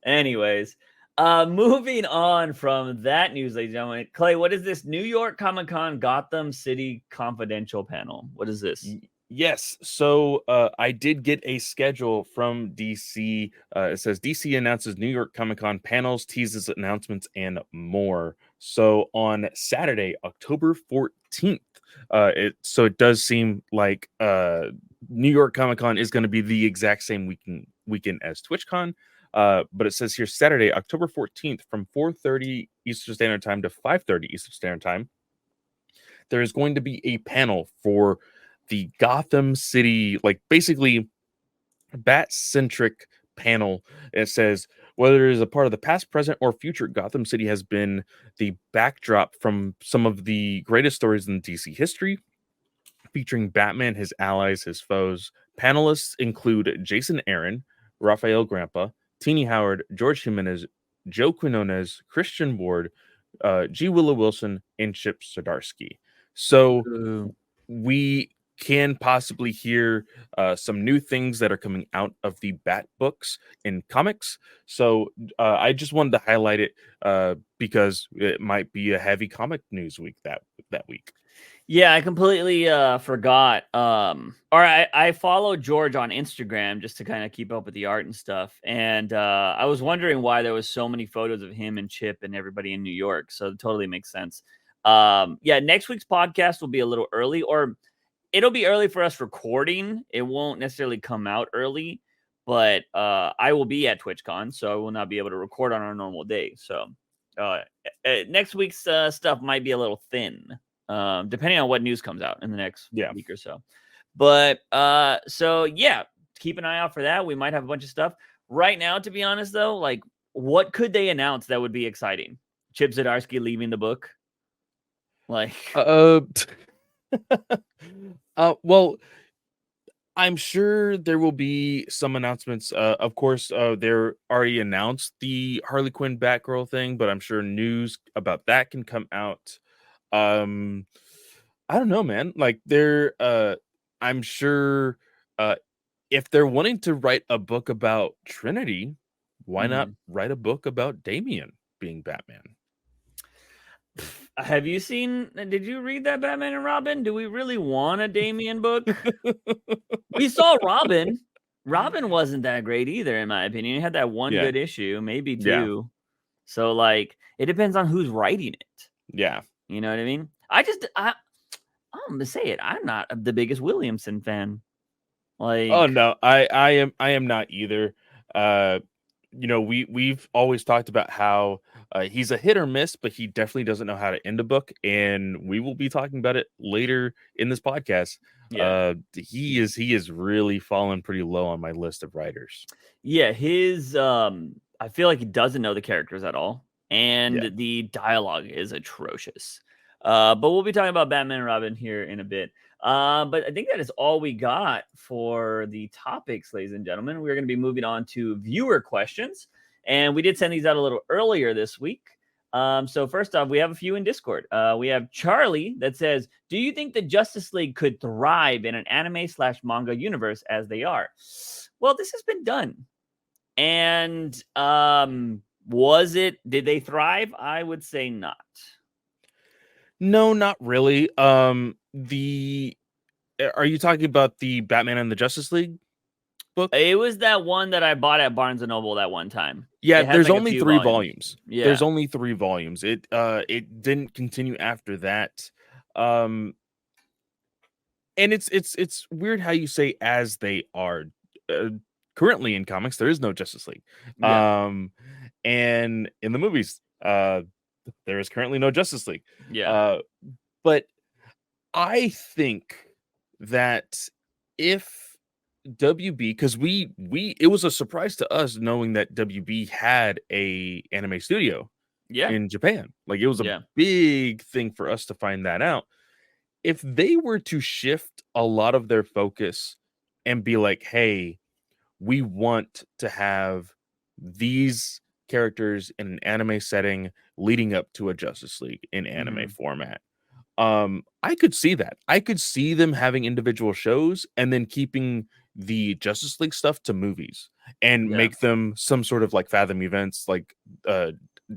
anyways. Moving on from that news, ladies and gentlemen. Clay, what is this New York Comic-Con Gotham City Confidential panel? What is this? Yes. So I did get a schedule from DC. It says DC announces New York Comic-Con panels, teases announcements, and more. So on Saturday, October 14th, So it does seem like New York Comic Con is going to be the exact same weekend as TwitchCon. But it says here Saturday, October 14th, from 4:30 Eastern Standard Time to 5:30 Eastern Standard Time, there is going to be a panel for the Gotham City, like basically bat-centric panel. It says whether it is a part of the past, present, or future, Gotham City has been the backdrop from some of the greatest stories in DC history, featuring Batman, his allies, his foes. Panelists include Jason Aaron, Raphael Grandpa, Teeny Howard, George Jimenez, Joe Quinones, Christian Ward, G. Willow Wilson, and Chip Zdarsky. So we can possibly hear some new things that are coming out of the Bat books in comics. So I just wanted to highlight it because it might be a heavy comic news week that week. Yeah, I completely forgot. I follow George on Instagram just to kind of keep up with the art and stuff. And I was wondering why there was so many photos of him and Chip and everybody in New York. So it totally makes sense. Yeah, next week's podcast will be a little early, or it'll be early for us recording. It won't necessarily come out early, but I will be at TwitchCon, so I will not be able to record on our normal day. So next week's stuff might be a little thin. Depending on what news comes out in the next week or so. But so yeah, keep an eye out for that. We might have a bunch of stuff. Right now, to be honest, though, like what could they announce that would be exciting? Chip Zdarsky leaving the book? Like well, I'm sure there will be some announcements. Of course, they're already announced the Harley Quinn Batgirl thing, but I'm sure news about that can come out. I don't know, man. Like I'm sure if they're wanting to write a book about Trinity, why not write a book about Damian being Batman? Did you read that Batman and Robin? Do we really want a Damian book? We saw Robin. Robin wasn't that great either, in my opinion. He had that one good issue, maybe two. Yeah. So like it depends on who's writing it. Yeah. You know what I mean? I'm gonna say it. I'm not the biggest Williamson fan. Like, oh no, I am not either. We've always talked about how he's a hit or miss, but he definitely doesn't know how to end a book, and we will be talking about it later in this podcast. Yeah. He is really fallen pretty low on my list of writers. Yeah, his I feel like he doesn't know the characters at all. And the dialogue is atrocious. But we'll be talking about Batman and Robin here in a bit. But I think that is all we got for the topics, ladies and gentlemen. We're going to be moving on to viewer questions. And we did send these out a little earlier this week. So first off, we have a few in Discord. We have Charlie that says, do you think the Justice League could thrive in an anime/manga universe as they are? Well, this has been done. And did they thrive? I would say not. No, not really. Are you talking about the Batman and the Justice League book? It was that one that I bought at Barnes and Noble that one time. Yeah, there's only 3 volumes. Yeah. There's only 3 volumes. It didn't continue after that. And it's weird how you say as they are. Currently in comics, there is no Justice League. Yeah. And in the movies, there is currently no Justice League. Yeah. But I think that if WB, because it was a surprise to us knowing that WB had a anime studio in Japan. Like it was a big thing for us to find that out. If they were to shift a lot of their focus and be like, hey, we want to have these characters in an anime setting leading up to a Justice League in anime format. I could see that. I could see them having individual shows and then keeping the Justice League stuff to movies and make them some sort of like Fathom events like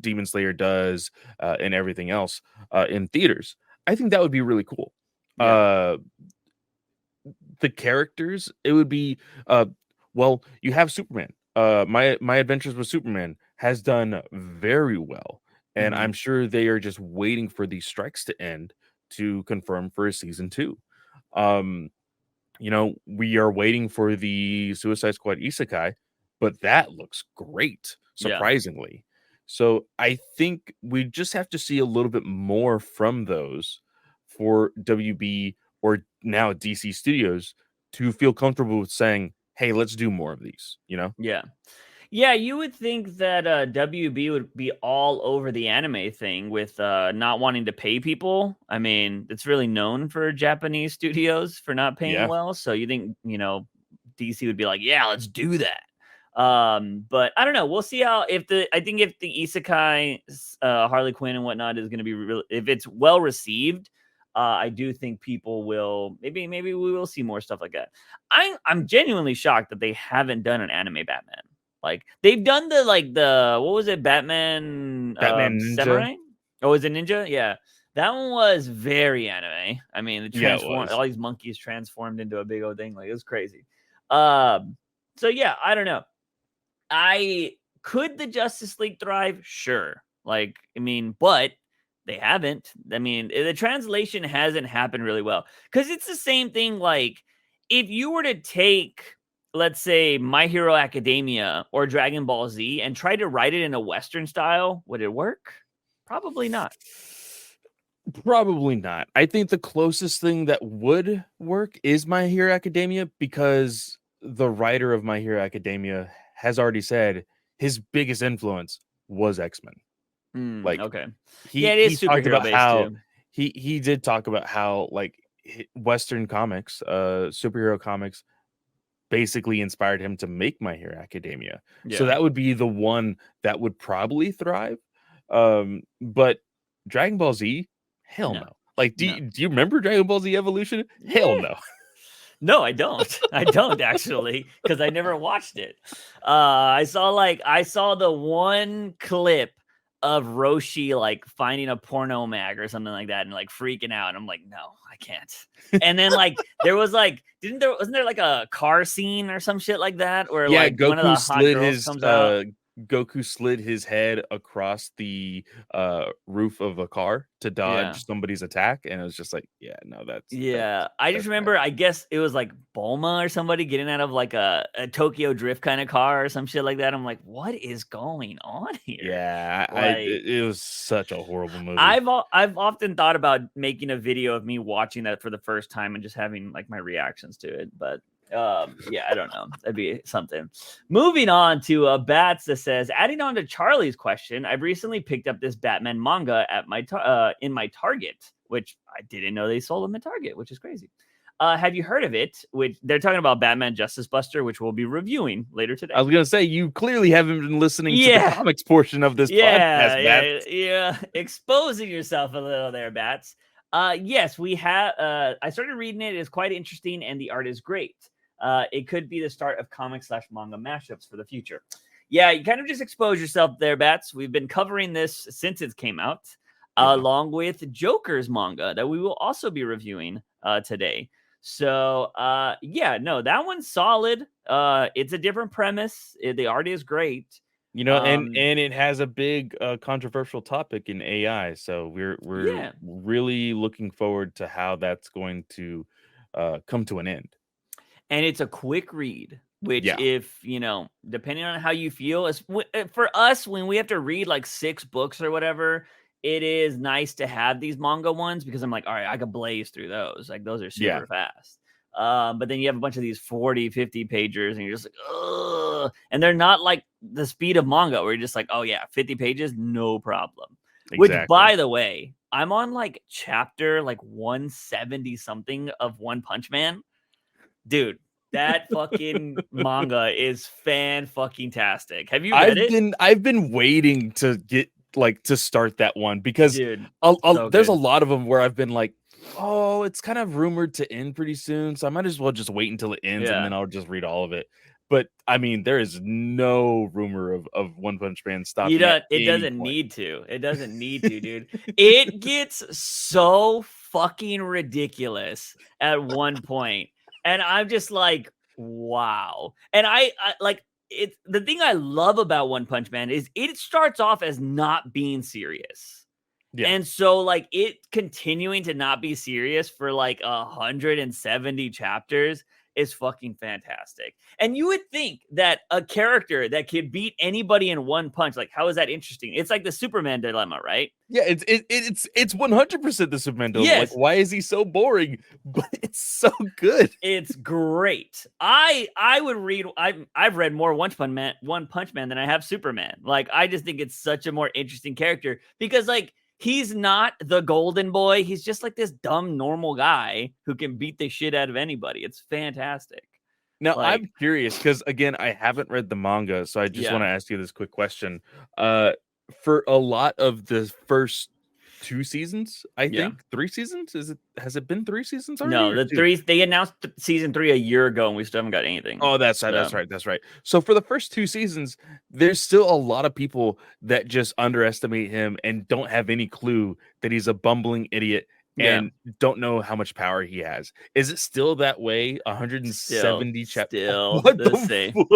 Demon Slayer does and everything else in theaters. I think that would be really cool. The characters, it would be well, you have Superman. My Adventures with Superman has done very well, and I'm sure they are just waiting for these strikes to end to confirm for a season 2. We are waiting for the Suicide Squad isekai, but that looks great, Yeah. surprisingly. So I think we just have to see a little bit more from those for WB or now DC Studios to feel comfortable with saying, hey, let's do more of these, Yeah. Yeah, you would think that WB would be all over the anime thing with not wanting to pay people. I mean, it's really known for Japanese studios for not paying Yeah. well. So you think, DC would be like, yeah, let's do that. But I don't know. We'll see how I think if the Isekai Harley Quinn and whatnot is going to be if it's well received, I do think people will maybe we will see more stuff like that. I'm genuinely shocked that they haven't done an anime Batman. Like they've done the what was it, Batman Ninja. Samurai? Oh, is it Ninja? Yeah. That one was very anime. I mean, it transformed all these monkeys transformed into a big old thing. Like it was crazy. So yeah, I don't know. Could the Justice League thrive? Sure. Like, I mean, but they haven't. I mean, the translation hasn't happened really well. Because it's the same thing, like, if you were to take, let's say, My Hero Academia or Dragon Ball Z and try to write it in a Western style, would it work? Probably not. Probably not. I think the closest thing that would work is My Hero Academia, because the writer of My Hero Academia has already said his biggest influence was X-Men. Okay. It is talked about superhero-based how too. he did talk about how Western comics, superhero comics, basically inspired him to make My Hero Academia. Yeah. So that would be the one that would probably thrive. But Dragon Ball Z, hell no. Like, do you remember Dragon Ball Z Evolution? Yeah. Hell no. No, I don't. I don't actually, because I never watched it. I saw the one clip of Roshi like finding a porno mag or something like that and like freaking out. And I'm like, no, I can't. And then there was wasn't there like a car scene or some shit like that where like Goku one of the hot girls comes out? Goku slid his head across the roof of a car to dodge somebody's attack, and it was just like, I just remember, I guess it was like Bulma or somebody getting out of like a Tokyo Drift kind of car or some shit like that. I'm like, what is going on here? Yeah, it was such a horrible movie. I've often thought about making a video of me watching that for the first time and just having like my reactions to it, but I don't know. That'd be something. Moving on to Bats that says, adding on to Charlie's question, I've recently picked up this Batman manga at my in my Target, which I didn't know they sold them at Target, which is crazy. Have you heard of it? Which they're talking about Batman Justice Buster, which we'll be reviewing later today. I was gonna say, you clearly haven't been listening to the comics portion of this podcast, Bats. Yeah, exposing yourself a little there, Bats. Yes, we have. I started reading it. It's quite interesting, and the art is great. It could be the start of comic/manga mashups for the future. Yeah, you kind of just expose yourself there, Bats. We've been covering this since it came out, along with Joker's manga that we will also be reviewing today. So, that one's solid. It's a different premise. The art is great. And it has a big controversial topic in AI. So we're really looking forward to how that's going to come to an end. And it's a quick read, which if, depending on how you feel, for us, when we have to read like 6 books or whatever, it is nice to have these manga ones because I'm like, all right, I could blaze through those. Like those are super fast. But then you have a bunch of these 40, 50 pagers and you're just like, ugh. And they're not like the speed of manga where you're just like, oh yeah, 50 pages, no problem. Exactly. Which, by the way, I'm on like chapter like 170 something of One Punch Man. Dude, that fucking manga is fan-fucking-tastic. Have you read it? I've been waiting to get to start that one because dude, there's a lot of them where I've been like, oh, it's kind of rumored to end pretty soon, so I might as well just wait until it ends and then I'll just read all of it. But I mean, there is no rumor of One Punch Man stopping. It doesn't need to. It doesn't need to, dude. It gets so fucking ridiculous at one point. And I'm just like, wow. And I like it. The thing I love about One Punch Man is it starts off as not being serious. Yeah. And so, like, it continuing to not be serious for like 170 chapters is fucking fantastic. And you would think that a character that could beat anybody in one punch, like, how is that interesting? It's like the Superman dilemma, right? Yeah, it's 100% the Superman dilemma. Like, Yes, why is he so boring? But it's so good. it's great. I would read. I've read more One Punch Man than I have Superman. Like, I just think it's such a more interesting character because, like, he's not the golden boy. He's just like this dumb normal guy who can beat the shit out of anybody. It's fantastic. Now, Like, I'm curious because again, I haven't read the manga, so I just yeah, want to ask you this quick question. For a lot of the first 2 seasons, I yeah. think 3 seasons. Has it been 3 seasons already No, or the 2? three they announced season 3 a year ago, and we still haven't got anything. Oh, that's right, So that's right. So for the first 2 seasons, there's still a lot of people that just underestimate him and don't have any clue that he's a bumbling idiot yeah, and don't know how much power he has. Is it still that way? 170 still what the the same. fuck?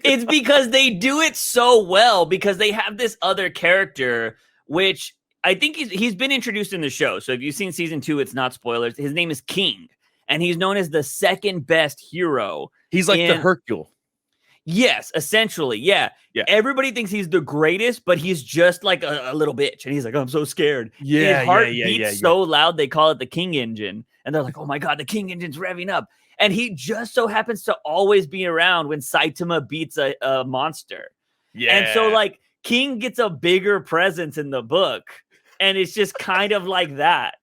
It's because they do it so well because they have this other character, which I think he's been introduced in the show. So if you've seen season 2, it's not spoilers. His name is King, and he's known as the second best hero. He's like the Hercule. Yes, essentially. Yeah. Yeah. Everybody thinks he's the greatest, but he's just like a little bitch. And he's like, I'm so scared. Yeah, His heart yeah, beats so loud, they call it the King engine. And they're like, oh my God, the King engine's revving up. And he just so happens to always be around when Saitama beats a monster. Yeah. And so, like, King gets a bigger presence in the book. And it's just kind of like that.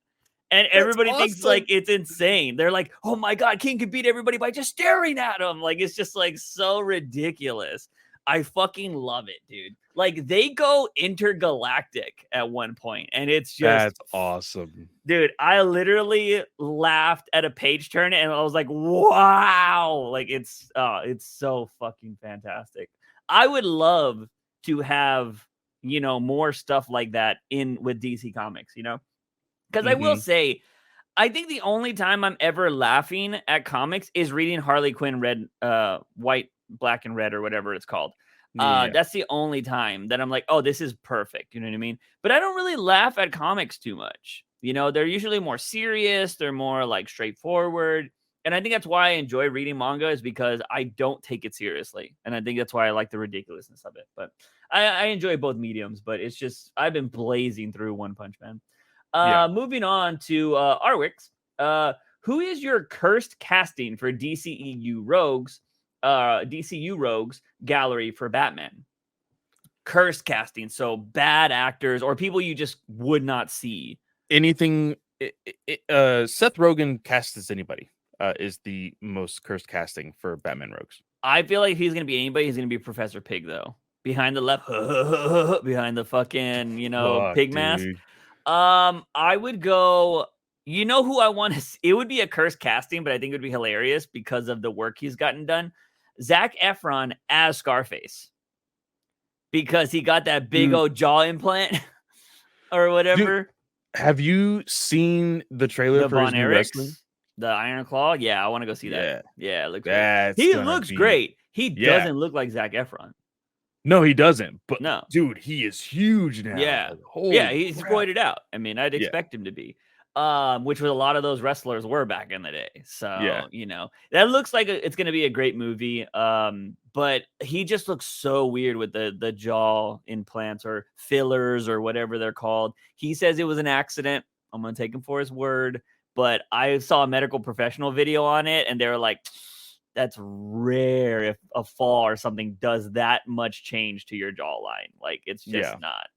And everybody thinks like it's insane. They're like, oh my God, King could beat everybody by just staring at him. Like, it's just like so ridiculous. I fucking love it, dude. Like, they go intergalactic at one point, and it's just That's awesome. dude. I literally laughed at a page turn and I was like, wow, like it's so fucking fantastic. I would love to have, more stuff like that in with DC Comics, because I will say, I think the only time I'm ever laughing at comics is reading Harley Quinn White, Black, and Red, or whatever it's called. Yeah. That's the only time that I'm like, oh, this is perfect. You know what I mean? But I don't really laugh at comics too much. They're usually more serious. They're more like straightforward. And I think that's why I enjoy reading manga, is because I don't take it seriously. And I think that's why I like the ridiculousness of it. But I enjoy both mediums, but it's just, I've been blazing through One Punch Man. Moving on to Arwix. Who is your cursed casting for DCEU Rogues gallery for Batman? Cursed casting, so bad actors or people you just would not see. Anything Seth Rogen cast as anybody is the most cursed casting for Batman Rogues. I feel like if he's gonna be anybody, he's gonna be Professor Pig, though. Behind the left, behind the fucking, pig mask. Dude. I would go. You know who I want to see? It would be a cursed casting, but I think it would be hilarious because of the work he's gotten done. Zac Efron as Scarface, because he got that big old jaw implant or whatever. Dude, have you seen the trailer for his new wrestling? The Iron Claw? Yeah, I want to go see that. Yeah, it looks great. He looks great. He doesn't look like Zac Efron. No, he doesn't. But no, dude, he is huge now. Yeah, he's roided out. I mean, I'd expect him to be, which was a lot of those wrestlers were back in the day. So that looks like it's going to be a great movie. But he just looks so weird with the jaw implants or fillers or whatever they're called. He says it was an accident. I'm going to take him for his word. But I saw a medical professional video on it, and they were like, that's rare if a fall or something does that much change to your jawline. Like, it's just not.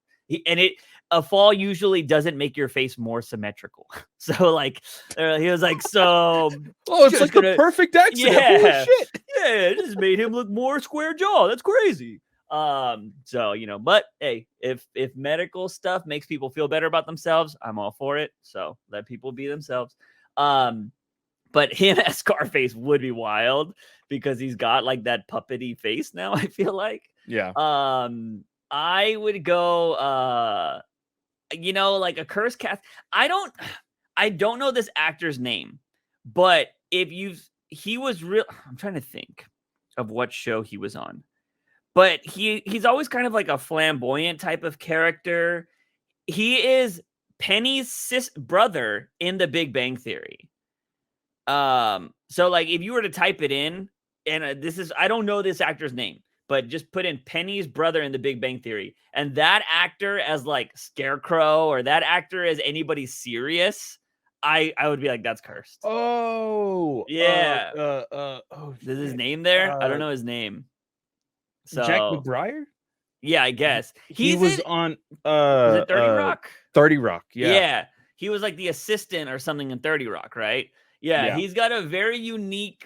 A fall usually doesn't make your face more symmetrical. So, like, he was like, so... oh, it's like the perfect accident. Yeah. Holy shit. Yeah, it just made him look more square jaw. That's crazy. So, but hey, if medical stuff makes people feel better about themselves, I'm all for it. So let people be themselves. But him as Scarface would be wild because he's got like that puppety face now, I feel like. Yeah. I would go like a curse cast. I don't know this actor's name, but he was real. I'm trying to think of what show he was on. But he's always kind of like a flamboyant type of character. He is Penny's brother in The Big Bang Theory. So like if you were to type it in, and this is, I don't know this actor's name, but just put in Penny's brother in The Big Bang Theory, and that actor as like Scarecrow, or that actor as anybody serious, I would be like, that's cursed. Oh, Yeah. oh, There's his shit. name there. I don't know his name. Jack So McBrayer? yeah, I guess He was on was it 30 Rock? 30 Rock, yeah. Yeah. He was like the assistant or something in 30 Rock, right? Yeah, Yeah. he's got a very unique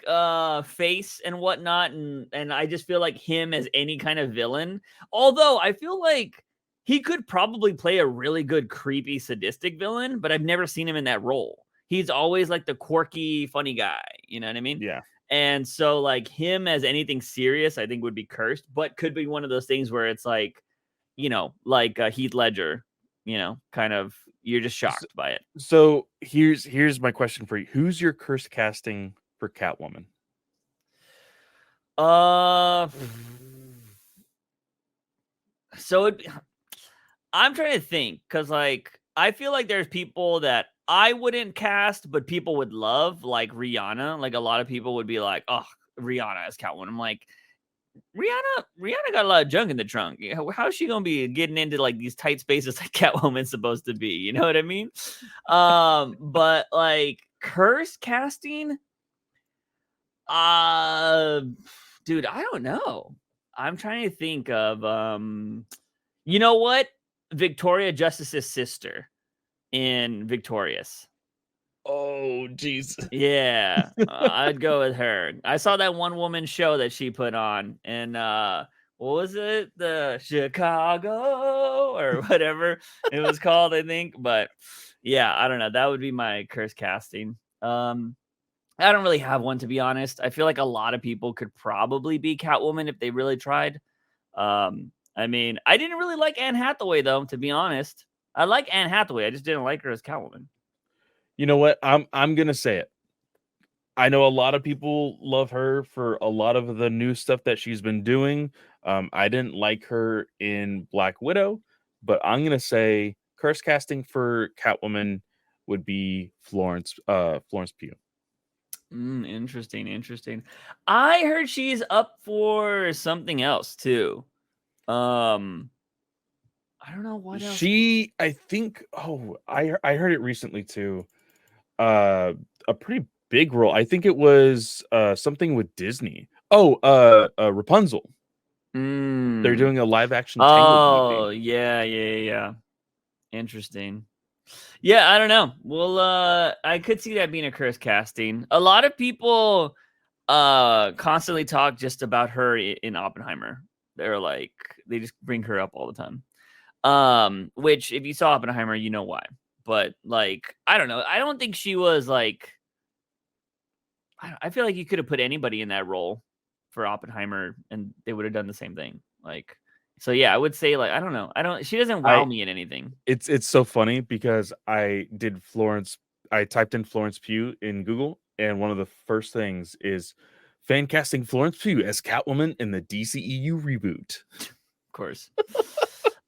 face and whatnot, and I just feel like him as any kind of villain. Although I feel like he could probably play a really good creepy sadistic villain, but I've never seen him in that role. He's always like the quirky funny guy, you know what I mean? Yeah. And so like him as anything serious, I think would be cursed, but could be one of those things where it's like, you know, like Heath Ledger, you know, kind of, you're just shocked by it. So here's my question for you. Who's your curse casting for Catwoman? So I'm trying to think, because like I feel like there's people that I wouldn't cast, but people would love, like Rihanna. Like a lot of people would be like, "Oh, Rihanna as Catwoman." I'm like, Rihanna got a lot of junk in the trunk. How's she gonna be getting into like these tight spaces like Catwoman's supposed to be? You know what I mean? But like curse casting, dude, I don't know. I'm trying to think of you know what? Victoria Justice's sister in Victorious. Oh, jeez. Yeah, I'd go with her. I saw that one woman show that she put on, and what was it? The Chicago or whatever it was called, I think. But yeah, I don't know. That would be my curse casting. I don't really have one, to be honest. I feel like a lot of people could probably be Catwoman if they really tried. I mean, I didn't really like Anne Hathaway though, to be honest. I like Anne Hathaway. I just didn't like her as Catwoman. You know what? I'm gonna say it. I know a lot of people love her for a lot of the new stuff that she's been doing. I didn't like her in Black Widow, but I'm gonna say curse casting for Catwoman would be Florence Pugh. Interesting. I heard she's up for something else too. I don't know what else. I think, I heard it recently too. A pretty big role. I think it was something with Disney. Rapunzel. They're doing a live action Tangled movie. Oh, yeah. Interesting. Yeah, I don't know. Well, I could see that being a curse casting. A lot of people constantly talk just about her in Oppenheimer. They're like, they just bring her up all the time. Which if you saw Oppenheimer, you know why. But like, I don't know. I don't think she was like, I feel like you could have put anybody in that role for Oppenheimer and they would have done the same thing. Like, so yeah, I would say like, I don't know. She doesn't wow me in anything. It's so funny because I typed in Florence Pugh in Google, and one of the first things is fan casting Florence Pugh as Catwoman in the DCEU reboot. Of course.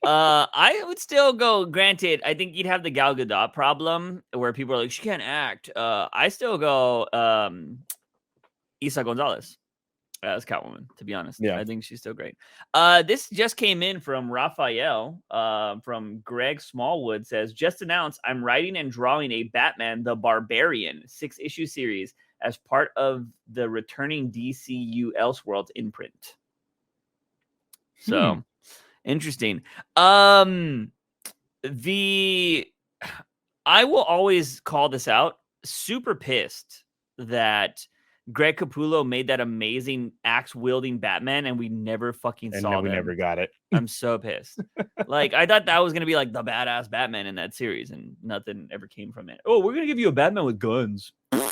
I would still go, granted, I think you'd have the Gal Gadot problem where people are like, she can't act. I still go Isa Gonzalez as Catwoman, to be honest. Yeah. I think she's still great. This just came in from Raphael, from Greg Smallwood, says, just announced I'm writing and drawing a Batman the Barbarian 6-issue series as part of the returning DCU Elseworlds imprint. So interesting. I will always call this out. Super pissed that Greg Capullo made that amazing axe wielding Batman and we never fucking saw them. We never got it. I'm so pissed. Like, I thought that was gonna be like the badass Batman in that series, and nothing ever came from it. Oh, we're gonna give you a Batman with guns. I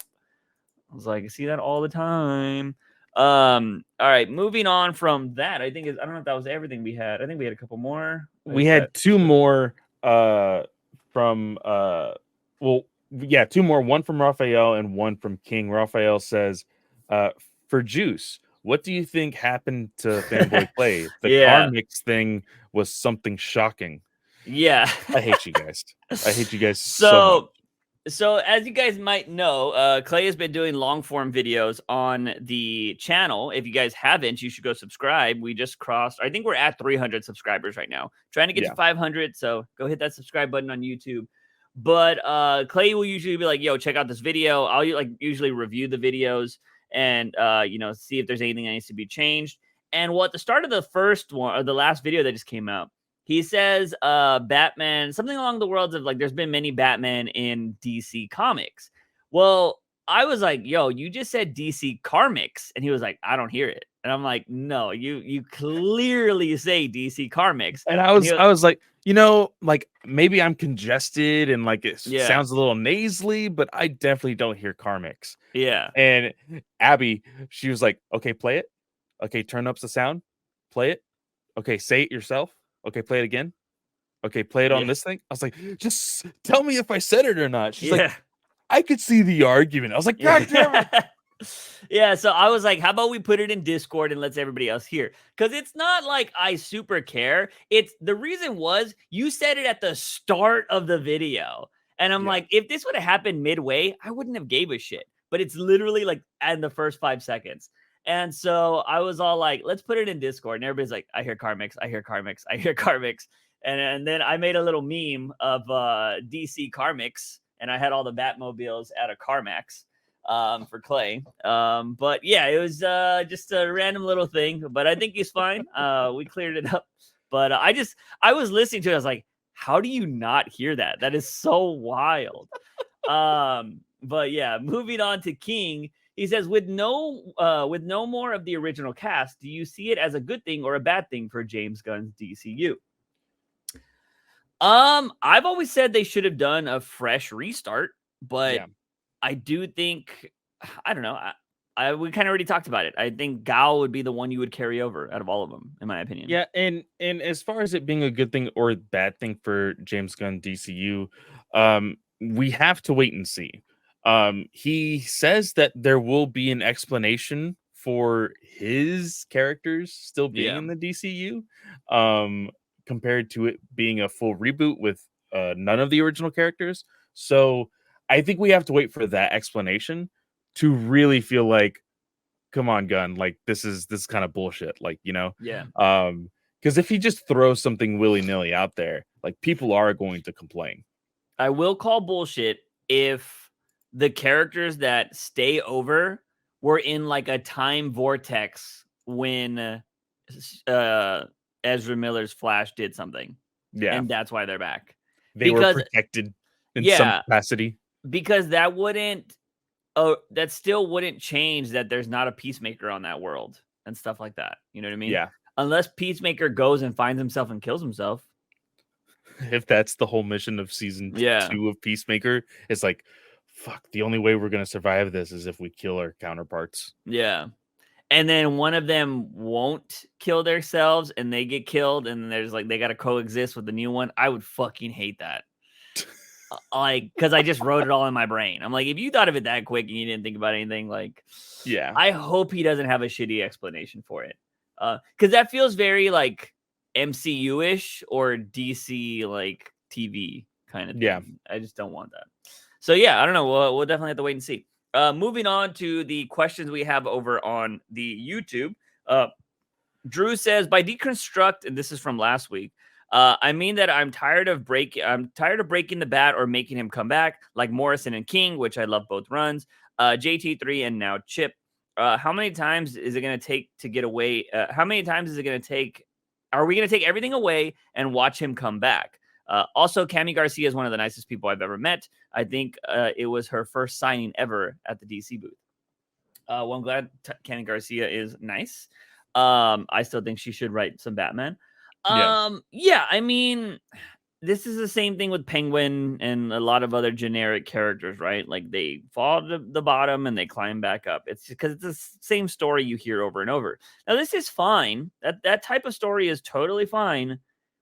was like, I see that all the time. All right, moving on from that. I don't know if that was everything we had. I think we had a couple more. We had two more from two more, one from Raphael and one from King. Raphael says, for Juice, what do you think happened to Fanboy Play? The car mix thing was something shocking. Yeah. I hate you guys. I hate you guys so much. So as you guys might know, Clay has been doing long form videos on the channel. If you guys haven't, you should go subscribe. We just crossed, I think we're at 300 subscribers right now. Trying to get to 500, so go hit that subscribe button on YouTube. But Clay will usually be like, yo, check out this video. I'll like usually review the videos and see if there's anything that needs to be changed. And at the start of the first one, or the last video that just came out, he says Batman, something along the worlds of like, there's been many Batman in DC Comics. Well, I was like, yo, you just said DC Karmics. And he was like, I don't hear it. And I'm like, no, you clearly say DC Karmics. And I was like, like maybe I'm congested and like it sounds a little nasally, but I definitely don't hear Karmics. Yeah. And Abby, she was like, okay, play it. Okay, turn up the sound. Play it. Okay, say it yourself. Okay, play it again. Okay, play it on this thing. I was like, just tell me if I said it or not. She's like, I could see the argument. I was like, God damn it. Yeah, so I was like, how about we put it in Discord and let everybody else hear? Because it's not like I super care. It's the reason was you said it at the start of the video. And I'm like, if this would have happened midway, I wouldn't have gave a shit. But it's literally like in the first 5 seconds. And so I was all like, let's put it in Discord. And everybody's like, I hear Karmics, I hear Karmics, I hear Karmics. And then I made a little meme of DC Karmics. And I had all the Batmobiles at a CarMax for Clay. But yeah, it was just a random little thing. But I think he's fine. We cleared it up. But I was listening to it. I was like, how do you not hear that? That is so wild. But yeah, moving on to King. He says, with no more of the original cast, do you see it as a good thing or a bad thing for James Gunn's DCU? I've always said they should have done a fresh restart, but I do think, I don't know. We kind of already talked about it. I think Gal would be the one you would carry over out of all of them, in my opinion. Yeah, and as far as it being a good thing or a bad thing for James Gunn DCU, we have to wait and see. He says that there will be an explanation for his characters still being in the DCU, compared to it being a full reboot with none of the original characters. So I think we have to wait for that explanation to really feel like, come on, Gunn, like this is kind of bullshit, like, because if he just throws something willy-nilly out there, like people are going to complain. I will call bullshit if the characters that stay over were in like a time vortex when Ezra Miller's Flash did something. Yeah. And that's why they're back. They were protected in some capacity. Because that still wouldn't change that there's not a Peacemaker on that world and stuff like that. You know what I mean? Yeah. Unless Peacemaker goes and finds himself and kills himself. If that's the whole mission of season 2 of Peacemaker, it's like, fuck, the only way we're going to survive this is if we kill our counterparts. Yeah. And then one of them won't kill themselves and they get killed. And there's like, they got to coexist with the new one. I would fucking hate that. Like, because I just wrote it all in my brain. I'm like, if you thought of it that quick and you didn't think about anything, like, yeah, I hope he doesn't have a shitty explanation for it. Because that feels very like MCU-ish or DC like TV kind of thing. Yeah. I just don't want that. So yeah, I don't know. We'll definitely have to wait and see. Moving on to the questions we have over on the YouTube. Drew says, by deconstruct, and this is from last week, I mean that I'm tired of breaking the Bat or making him come back, like Morrison and King, which I love both runs. JT3 and now Chip. How many times is it going to take to get away? How many times is it going to take? Are we going to take everything away and watch him come back? Also, Cami Garcia is one of the nicest people I've ever met. I think it was her first signing ever at the DC booth. Well, I'm glad Cami Garcia is nice. I still think she should write some Batman. Yeah, I mean, this is the same thing with Penguin and a lot of other generic characters, right? Like they fall to the bottom and they climb back up. It's because it's the same story you hear over and over. Now, this is fine. That type of story is totally fine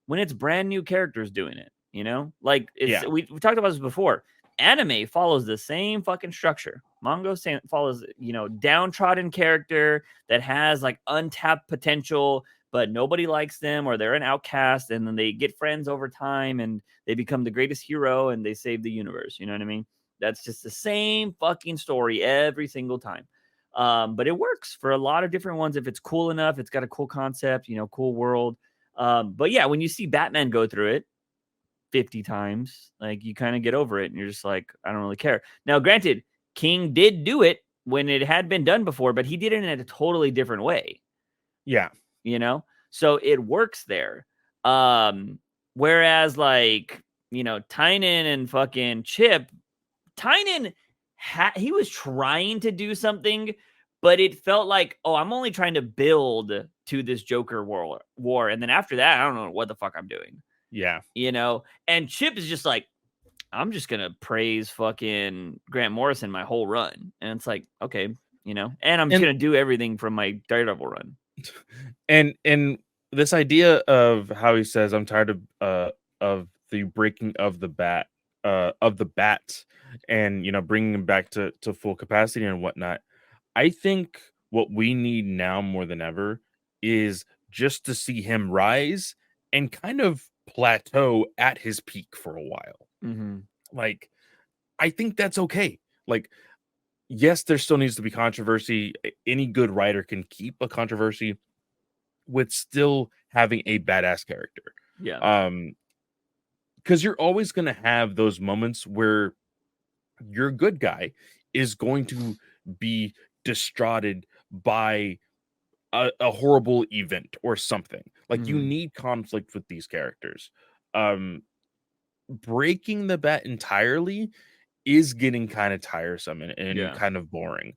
when it's brand new characters doing it, you know? Like we talked about this before. Anime follows the same fucking structure. Manga follows, downtrodden character that has like untapped potential, but nobody likes them, or they're an outcast, and then they get friends over time and they become the greatest hero and they save the universe. You know what I mean? That's just the same fucking story every single time. But it works for a lot of different ones if it's cool enough. It's got a cool concept, cool world. But yeah, when you see Batman go through it 50 times, like you kind of get over it and you're just like, I don't really care. Now, granted, King did do it when it had been done before, but he did it in a totally different way. Yeah. So it works there. Whereas like, Tynan and fucking Chip, Tynan he was trying to do something, but it felt like, oh, I'm only trying to build to this Joker war. And then after that, I don't know what the fuck I'm doing. Yeah. And Chip is just like, I'm just going to praise fucking Grant Morrison my whole run. And it's like, okay, and I'm just going to do everything from my Daredevil run. And this idea of how he says, I'm tired of the breaking of the bats and, bringing him back to full capacity and whatnot. I think what we need now more than ever is just to see him rise and kind of plateau at his peak for a while. Mm-hmm. Like, I think that's okay. Like, yes, there still needs to be controversy. Any good writer can keep a controversy with still having a badass character. Yeah. Because you're always going to have those moments where your good guy is going to be distraughted by a horrible event or something. Like, you need conflict with these characters. Breaking the bat entirely is getting kind of tiresome and kind of boring.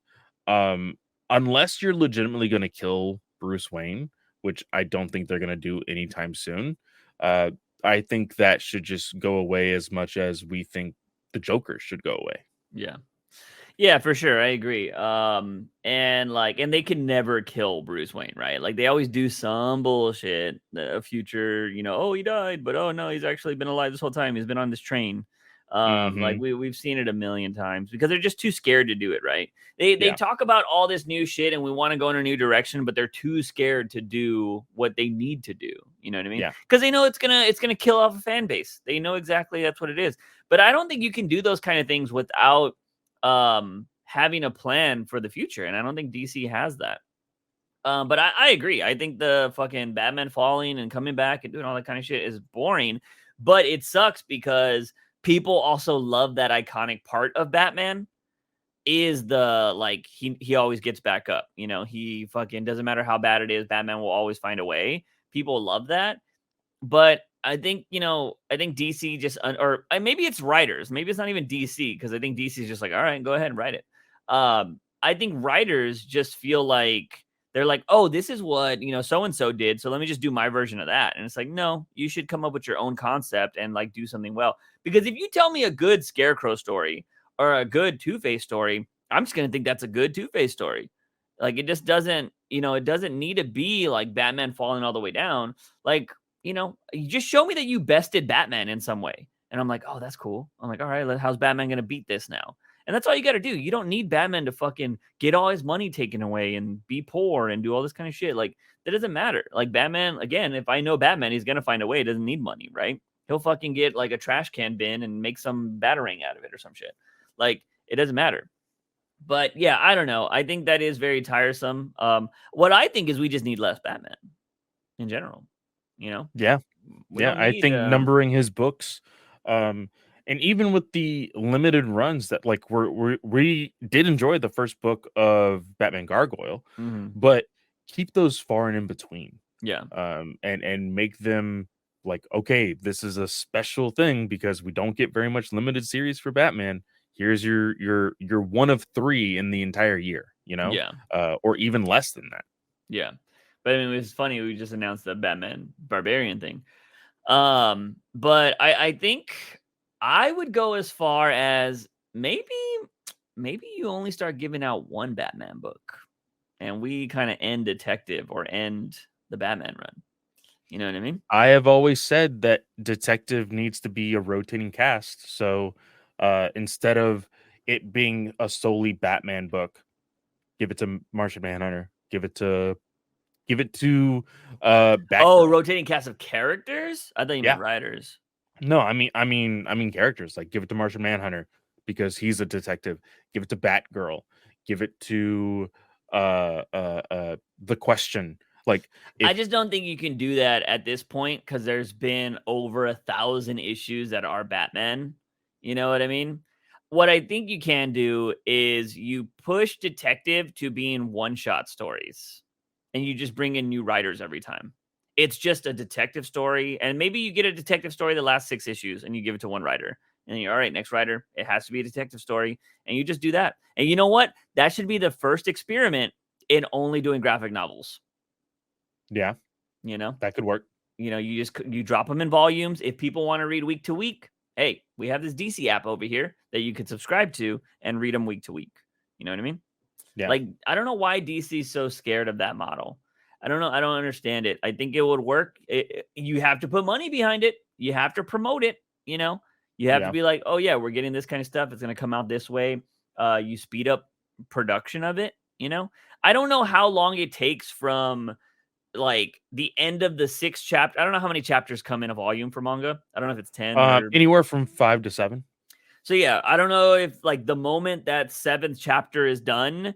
Unless you're legitimately going to kill Bruce Wayne, which I don't think they're going to do anytime soon. I think that should just go away as much as we think the Joker should go away. Yeah, for sure. I agree. And they can never kill Bruce Wayne, right? Like, they always do some bullshit, a future, oh, he died, but oh no, he's actually been alive this whole time. He's been on this train. Like we've seen it a million times because they're just too scared to do it, right? They talk about all this new shit and we want to go in a new direction, but they're too scared to do what they need to do. You know what I mean? Yeah. Because they know it's gonna kill off a fan base. They know exactly that's what it is. But I don't think you can do those kind of things without having a plan for the future, and I don't think DC has that. But I agree. I think the fucking Batman falling and coming back and doing all that kind of shit is boring, but it sucks because people also love that iconic part of Batman is the, like, he always gets back up. He fucking doesn't matter how bad it is, Batman will always find a way. People love that. But I think, DC just, or maybe it's writers. Maybe it's not even DC, because I think DC is just like, all right, go ahead and write it. I think writers just feel like they're like, oh, this is what, so-and-so did, so let me just do my version of that. And it's like, no, you should come up with your own concept and like do something well. Because if you tell me a good Scarecrow story or a good Two-Face story, I'm just going to think that's a good Two-Face story. Like, it just doesn't, it doesn't need to be like Batman falling all the way down. Like, you just show me that you bested Batman in some way. And I'm like, oh, that's cool. I'm like, all right, how's Batman going to beat this now? And that's all you got to do. You don't need Batman to fucking get all his money taken away and be poor and do all this kind of shit. Like, that doesn't matter. Like, Batman, again, if I know Batman, he's going to find a way. He doesn't need money, right? He'll fucking get like a trash can bin and make some batarang out of it or some shit. Like, it doesn't matter. But yeah, I don't know. I think that is very tiresome. What I think is we just need less Batman in general. Yeah. I think numbering his books, and even with the limited runs that, like, we did enjoy the first book of Batman Gargoyle, but keep those far and in between. Yeah. And make them like, okay, this is a special thing because we don't get very much limited series for Batman. Here's your one of 3 in the entire year, Yeah. Or even less than that. Yeah. But I mean, it was funny. We just announced the Batman Barbarian thing. But I think I would go as far as maybe you only start giving out one Batman book and we kind of end Detective or end the Batman run. You know what I mean? I have always said that Detective needs to be a rotating cast. So instead of it being a solely Batman book, give it to Martian Manhunter, give it to Give it to Oh, Batgirl. rotating cast of characters? I thought you meant Yeah. writers. No, I mean characters. Like give it to Martian Manhunter because he's a detective. Give it to Batgirl. Give it to the Question. Like I if just don't think you can do that at this point because there's been over 1,000 issues that are Batman. You know what I mean? What I think you can do is you push detective to being one-shot stories, and you just bring in new writers every time. It's just a detective story, and maybe you get a detective story the last 6 issues, and you give it to one writer, and you're all right. Next writer, it has to be a detective story, and you just do that. And you know what? That should be the first experiment in only doing graphic novels. yeah, You know, that could work. you drop them in volumes. If people want to read week to week, hey, we have this DC app over here that you can subscribe to and read them week to week. You know what I mean? Yeah. Like, I don't know why DC is so scared of that model. I don't know. I don't understand it. I think it would work. You have to put money behind it. You have to promote it. You know, you have to Yeah. be like, oh yeah, we're getting this kind of stuff. It's going to come out this way. You speed up production of it. You know, I don't know how long it takes from like the end of the 6th chapter. I don't know how many chapters come in a volume for manga. I don't know if it's 10 or Anywhere from 5 to 7. so yeah, I don't know if like the moment that 7th chapter is done,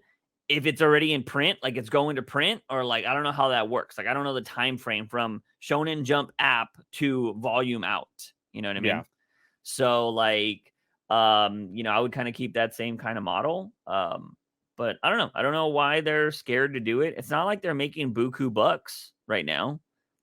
if it's already in print, like it's going to print, or like I don't know how that works. Like I don't know the time frame from Shonen Jump app to volume out. You know what I Yeah. mean? So like I would kind of keep that same kind of model. But I don't know. I don't know why they're scared to do it. It's not like they're making buku bucks right now.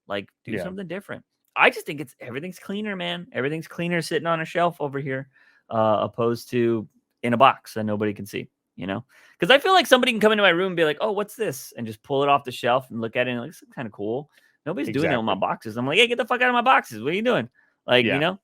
Like do Yeah. something different. I just think it's everything's cleaner, man. Everything's cleaner sitting on a shelf over here, opposed to in a box that nobody can see, you know? Because I feel like somebody can come into my room and be like, oh, what's this? And just pull it off the shelf and look at it and like, this is kind of cool. Nobody's doing that with my Exactly. boxes. I'm like, hey, get the fuck out of my boxes. What are you doing? Like, Yeah.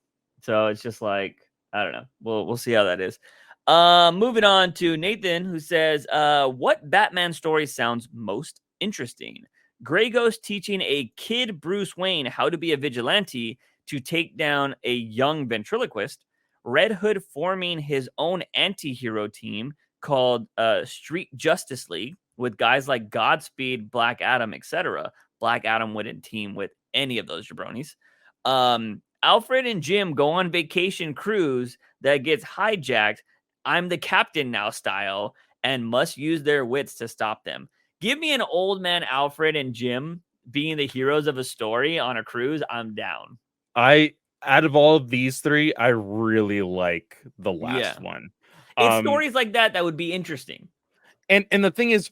So it's just like, I don't know. We'll see how that is. Moving on to Nathan, who says, what Batman story sounds most interesting? Grey Ghost teaching a kid Bruce Wayne how to be a vigilante to take down a young ventriloquist. Red Hood forming his own anti-hero team called Street Justice League with guys like Godspeed, Black Adam, etc. Black Adam wouldn't team with any of those jabronis. Alfred and Jim go on vacation cruise that gets hijacked. I'm the captain now style and must use their wits to stop them. Give me an old man Alfred and Jim being the heroes of a story on a cruise. I'm down. Out of all of these 3, I really like the Yeah. last one. It's stories like that that would be interesting. And the thing is,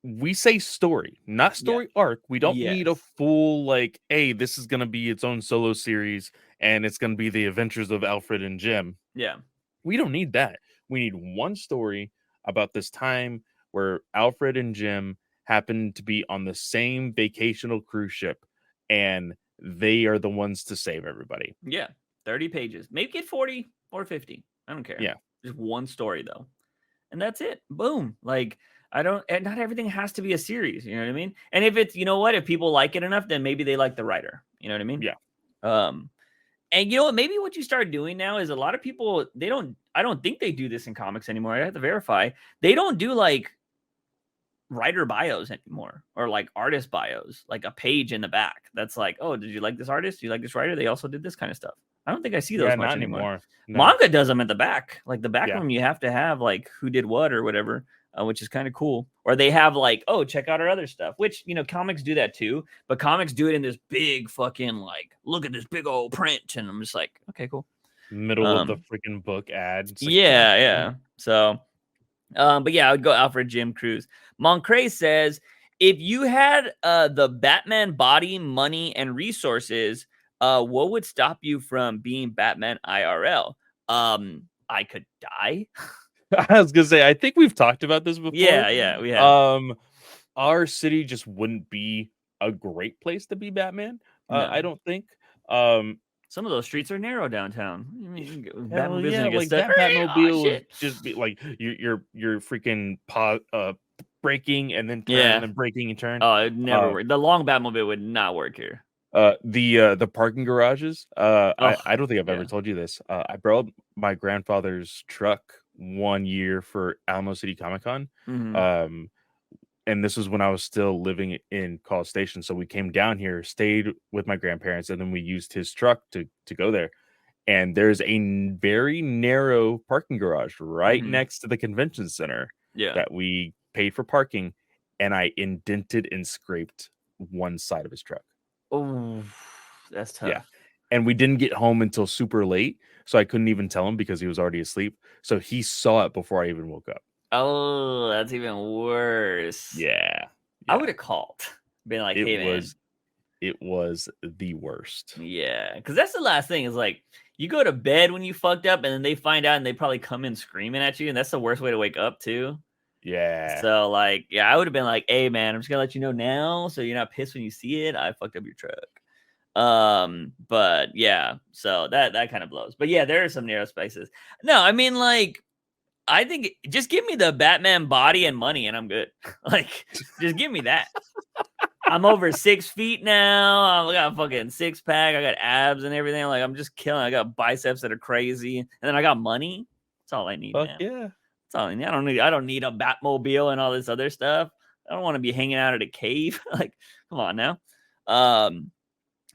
we say story, not Yeah. story arc. We don't need a Yes. full like, hey, this is gonna be its own solo series and it's gonna be the adventures of Alfred and Jim. Yeah. We don't need that. We need one story about this time where Alfred and Jim happen to be on the same vacational cruise ship and they are the ones to save everybody. Yeah. 30 pages. Maybe get 40 or 50. I don't care. Yeah. Just one story though. And that's it. Boom. Like not everything has to be a series, you know what I mean? And if it's, if people like it enough, then maybe they like the writer, you know what I mean? Yeah. And you know what, maybe what you start doing now is a lot of people, I don't think they do this in comics anymore. I have to verify. They don't do like writer bios anymore or like artist bios, like a page in the back. That's like, oh, did you like this artist? Do you like this writer? They also did this kind of stuff. I don't think I see those Yeah, much not anymore. anymore. No. Manga does them at the back. Like the back Yeah. room, you have to have like who did what or whatever, which is kind of cool. Or they have like, oh, check out our other stuff, which, comics do that too. But comics do it in this big fucking like, look at this big old print. And I'm just like, okay, cool. Middle of the freaking book ad. It's like, Yeah. So, but yeah, I would go Alfred Jim Cruz. Moncray says, if you had the Batman body, money, and resources, what would stop you from being Batman IRL? I could die. I was gonna say, I think we've talked about this before. Yeah, we have. Our city just wouldn't be a great place to be Batman. No. I don't think. Some of those streets are narrow downtown. I mean, Hell Batmobile's yeah, gonna get like stuck. that Batmobile Oh, would shit. just be like you're freaking braking and then turn Yeah. and then braking and turn. Oh, it never worked. The long Batmobile would not work here. The parking garages. I don't think I've ever yeah. told you this. I borrowed my grandfather's truck one year for Alamo City Comic Con. Mhm. and this was when I was still living in College Station. So we came down here, stayed with my grandparents, and then we used his truck to go there. And there's a very narrow parking garage right Mhm. next to the convention center Yeah. that we paid for parking, and I indented and scraped one side of his truck. Oh, that's Yeah. tough. And we didn't get home until super late, so I couldn't even tell him because he was already asleep. So he saw it before I even woke up. Oh, that's even worse. Yeah. I would have called, been like, It "Hey, man." was the worst. Yeah, because that's the last thing is like you go to bed when you fucked up, and then they find out, and they probably come in screaming at you, and that's the worst way to wake up too. Yeah. So like, yeah, I would have been like, "Hey, man, I'm just gonna let you know now, so you're not pissed when you see it. I fucked up your truck." But yeah, so that kind of blows. But yeah, there are some narrow spaces. No, I mean, like, I think just give me the Batman body and money, and I'm good. Like, just give me that. I'm over 6 feet now. I got a fucking six pack. I got abs and everything. Like, I'm just killing. I got biceps that are crazy, and then I got money. That's all I need, Fuck man. yeah. That's all I need. I don't need a Batmobile and all this other stuff. I don't want to be hanging out at a cave. Like, come on now.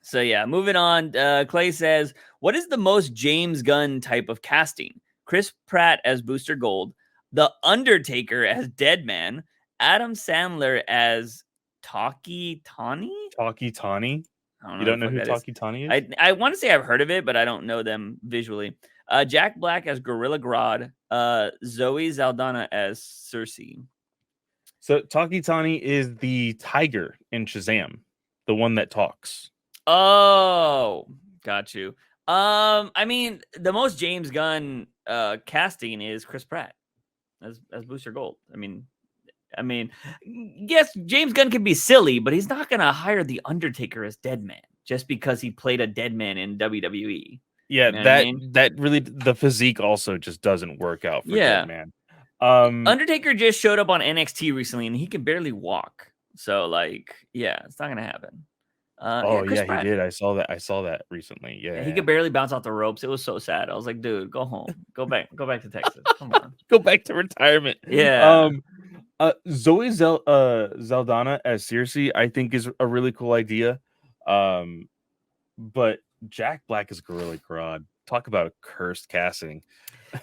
So yeah, moving on. Clay says, "What is the most James Gunn type of casting? Chris Pratt as Booster Gold, The Undertaker as Deadman, Adam Sandler as Taki Tani? Talkie Tawny. I don't You know who don't the know fuck who that is. Talkie Tawny is? I want to say I've heard of it, but I don't know them visually. Jack Black as Gorilla Grodd, Zoe Zaldana as Cersei. So Talkie Tawny is the tiger in Shazam, the one that talks. Oh, got you. I mean, the most James Gunn casting is Chris Pratt as Booster Gold. I mean, yes, James Gunn can be silly, but he's not gonna hire the Undertaker as Deadman just because he played a Deadman in WWE. Yeah, You know what I mean? that really, the physique also just doesn't work out for Yeah. Deadman. Undertaker just showed up on NXT recently, and he can barely walk. So, like, yeah, it's not gonna happen. Yeah, Oh Chris yeah, he Pratt. did. I saw that recently. Yeah, he Yeah. could barely bounce off the ropes. It was so sad. I was like, dude, go home. Go back to Texas. Come on. Go back to retirement. Yeah. Zoe Zaldana as Cersei, I think, is a really cool idea. But Jack Black is Gorilla Grodd. Talk about a cursed casting.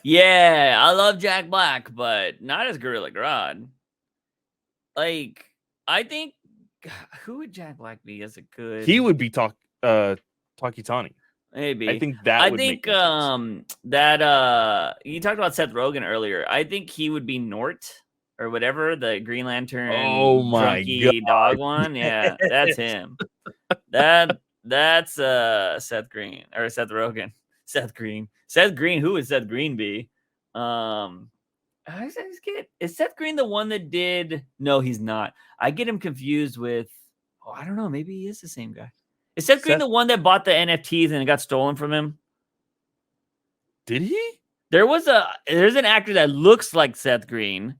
Yeah, I love Jack Black, but not as Gorilla Grodd. Like, I think who would Jack Black be as a good He would be Talkie Tawny. maybe. I think that I would make think more sense. that you talked about Seth Rogen earlier. I think he would be Nort or whatever, the Green Oh Lantern my drunky dog god. one. Yeah, that's him. That's Seth Green or Seth Rogen. Seth Green. Seth Green. Who would Seth Green be? Is Seth Green the one that did? No, he's not. I get him confused with. Oh, I don't know. Maybe he is the same guy. Is Seth Green Seth, the one that bought the NFTs and it got stolen from him? did he? There's an actor that looks like Seth Green.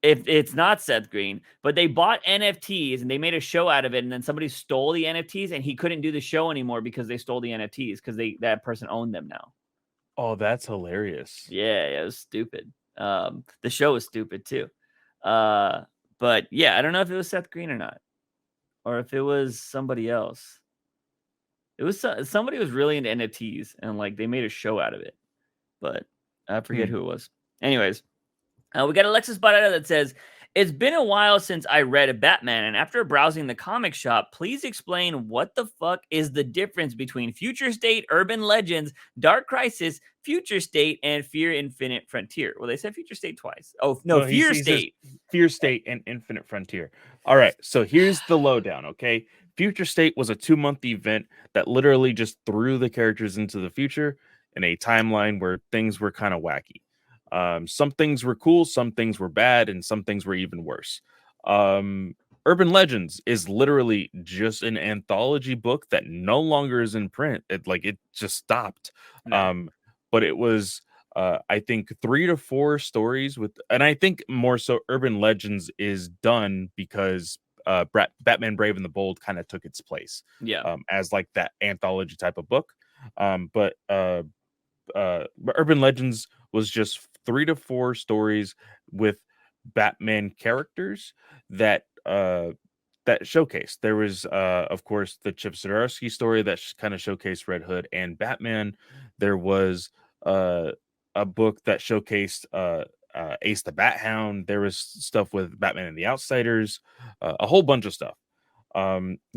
If it's not Seth Green, but they bought NFTs and they made a show out of it, and then somebody stole the NFTs and he couldn't do the show anymore because they stole the NFTs because that person owned them now. Oh, that's hilarious. Yeah, it was stupid. The show was stupid too. But yeah, I don't know if it was Seth Green or not, or if it was somebody else. It was somebody was really into NFTs and like they made a show out of it, but I forget who it was. Anyways, we got Alexis Barrera that says, "It's been a while since I read a Batman, and after browsing the comic shop, please explain what the fuck is the difference between Future State, Urban Legends, Dark Crisis, Future State, and Fear Infinite Frontier." Well, they said Future State twice. Oh, no, Fear He says State. Fear State and Infinite Frontier. All right, so here's the lowdown, okay? Future State was a 2-month event that literally just threw the characters into the future in a timeline where things were kind of wacky. Some things were cool, some things were bad, and some things were even worse. Urban Legends is literally just an anthology book that no longer is in print. It just stopped. No. But it was I think 3 to 4 stories and I think more so Urban Legends is done because Batman Brave and the Bold kind of took its place Yeah. as like that anthology type of book. But Urban Legends was just 3 to 4 stories with Batman characters that that showcased. There was, of course, the Chip Zdarsky story that kind of showcased Red Hood and Batman. There was a book that showcased Ace the Bat Hound. There was stuff with Batman and the Outsiders, a whole bunch of stuff.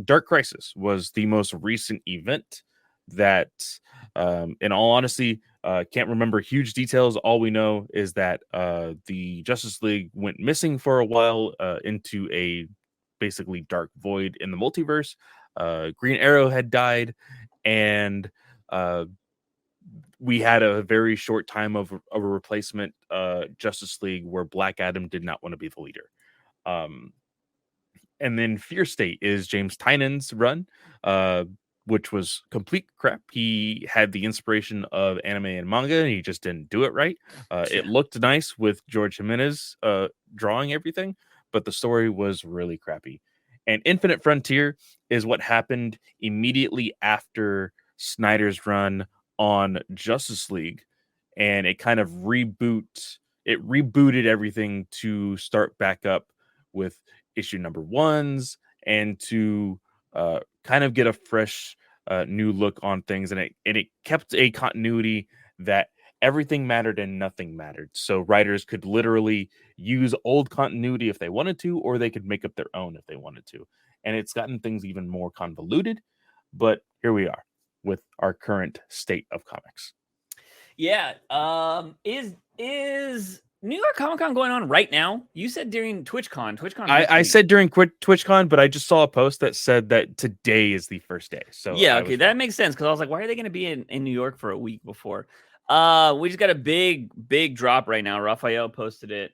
Dark Crisis was the most recent event that, in all honesty, can't remember huge details. All we know is that the Justice League went missing for a while into a basically dark void in the multiverse. Green Arrow had died, and we had a very short time of a replacement Justice League where Black Adam did not want to be the leader. And then Fear State is James Tynan's run, which was complete crap. He had the inspiration of anime and manga, and he just didn't do it right. It looked nice with George Jimenez drawing everything, but the story was really crappy. And Infinite Frontier is what happened immediately after Snyder's run on Justice League, and it kind of rebooted everything to start back up with issue number ones and to kind of get a fresh new look on things, and it kept a continuity that everything mattered and nothing mattered. So writers could literally use old continuity if they wanted to, or they could make up their own if they wanted to. And it's gotten things even more convoluted, but here we are with our current state of comics. Yeah. Is New York Comic Con going on right now? You said during TwitchCon. I said during TwitchCon, but I just saw a post that said that today is the first day. So yeah, okay, that makes sense, because I was like, why are they going to be in New York for a week before? We just got a big drop right now. Raphael posted it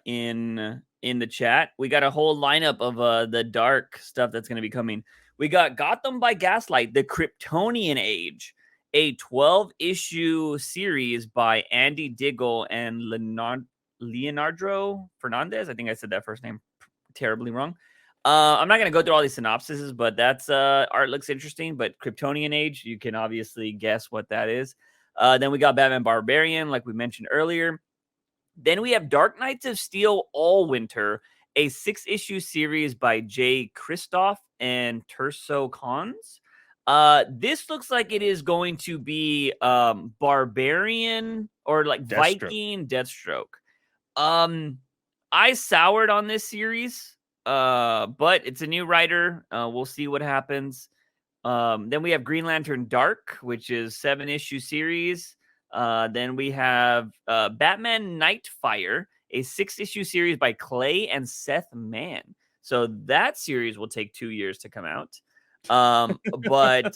in the chat. We got a whole lineup of the dark stuff that's going to be coming. We got Gotham by Gaslight, The Kryptonian Age, a 12-issue series by Andy Diggle and Leonardo Fernandez. I think I said that first name terribly wrong. I'm not going to go through all these synopses, but that's art looks interesting. But Kryptonian Age, you can obviously guess what that is. Then we got Batman Barbarian, like we mentioned earlier. Then we have Dark Knights of Steel All Winter, a 6-issue series by Jay Kristoff and Terso Cons. This looks like it is going to be Barbarian or like Deathstroke. Viking Deathstroke. I soured on this series, but it's a new writer. We'll see what happens. Then we have Green Lantern Dark, which is 7-issue series. Then we have Batman Nightfire, a 6-issue series by Clay and Seth Mann. So that series will take 2 years to come out. But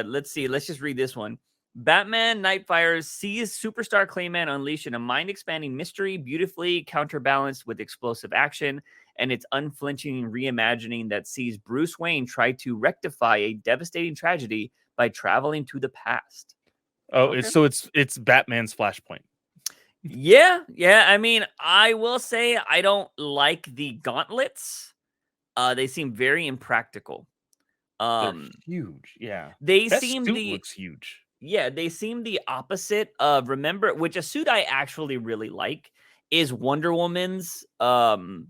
let's see. Let's just read this one. Batman Nightfire sees superstar Clayman unleash in a mind-expanding mystery, beautifully counterbalanced with explosive action, and its unflinching reimagining that sees Bruce Wayne try to rectify a devastating tragedy by traveling to the past. Oh, okay. It's Batman's Flashpoint. Yeah. I mean, I will say I don't like the gauntlets. They seem very impractical. They're huge. Yeah, that suit looks huge. Yeah, they seem the opposite of, remember, which a suit I actually really like is Wonder Woman's all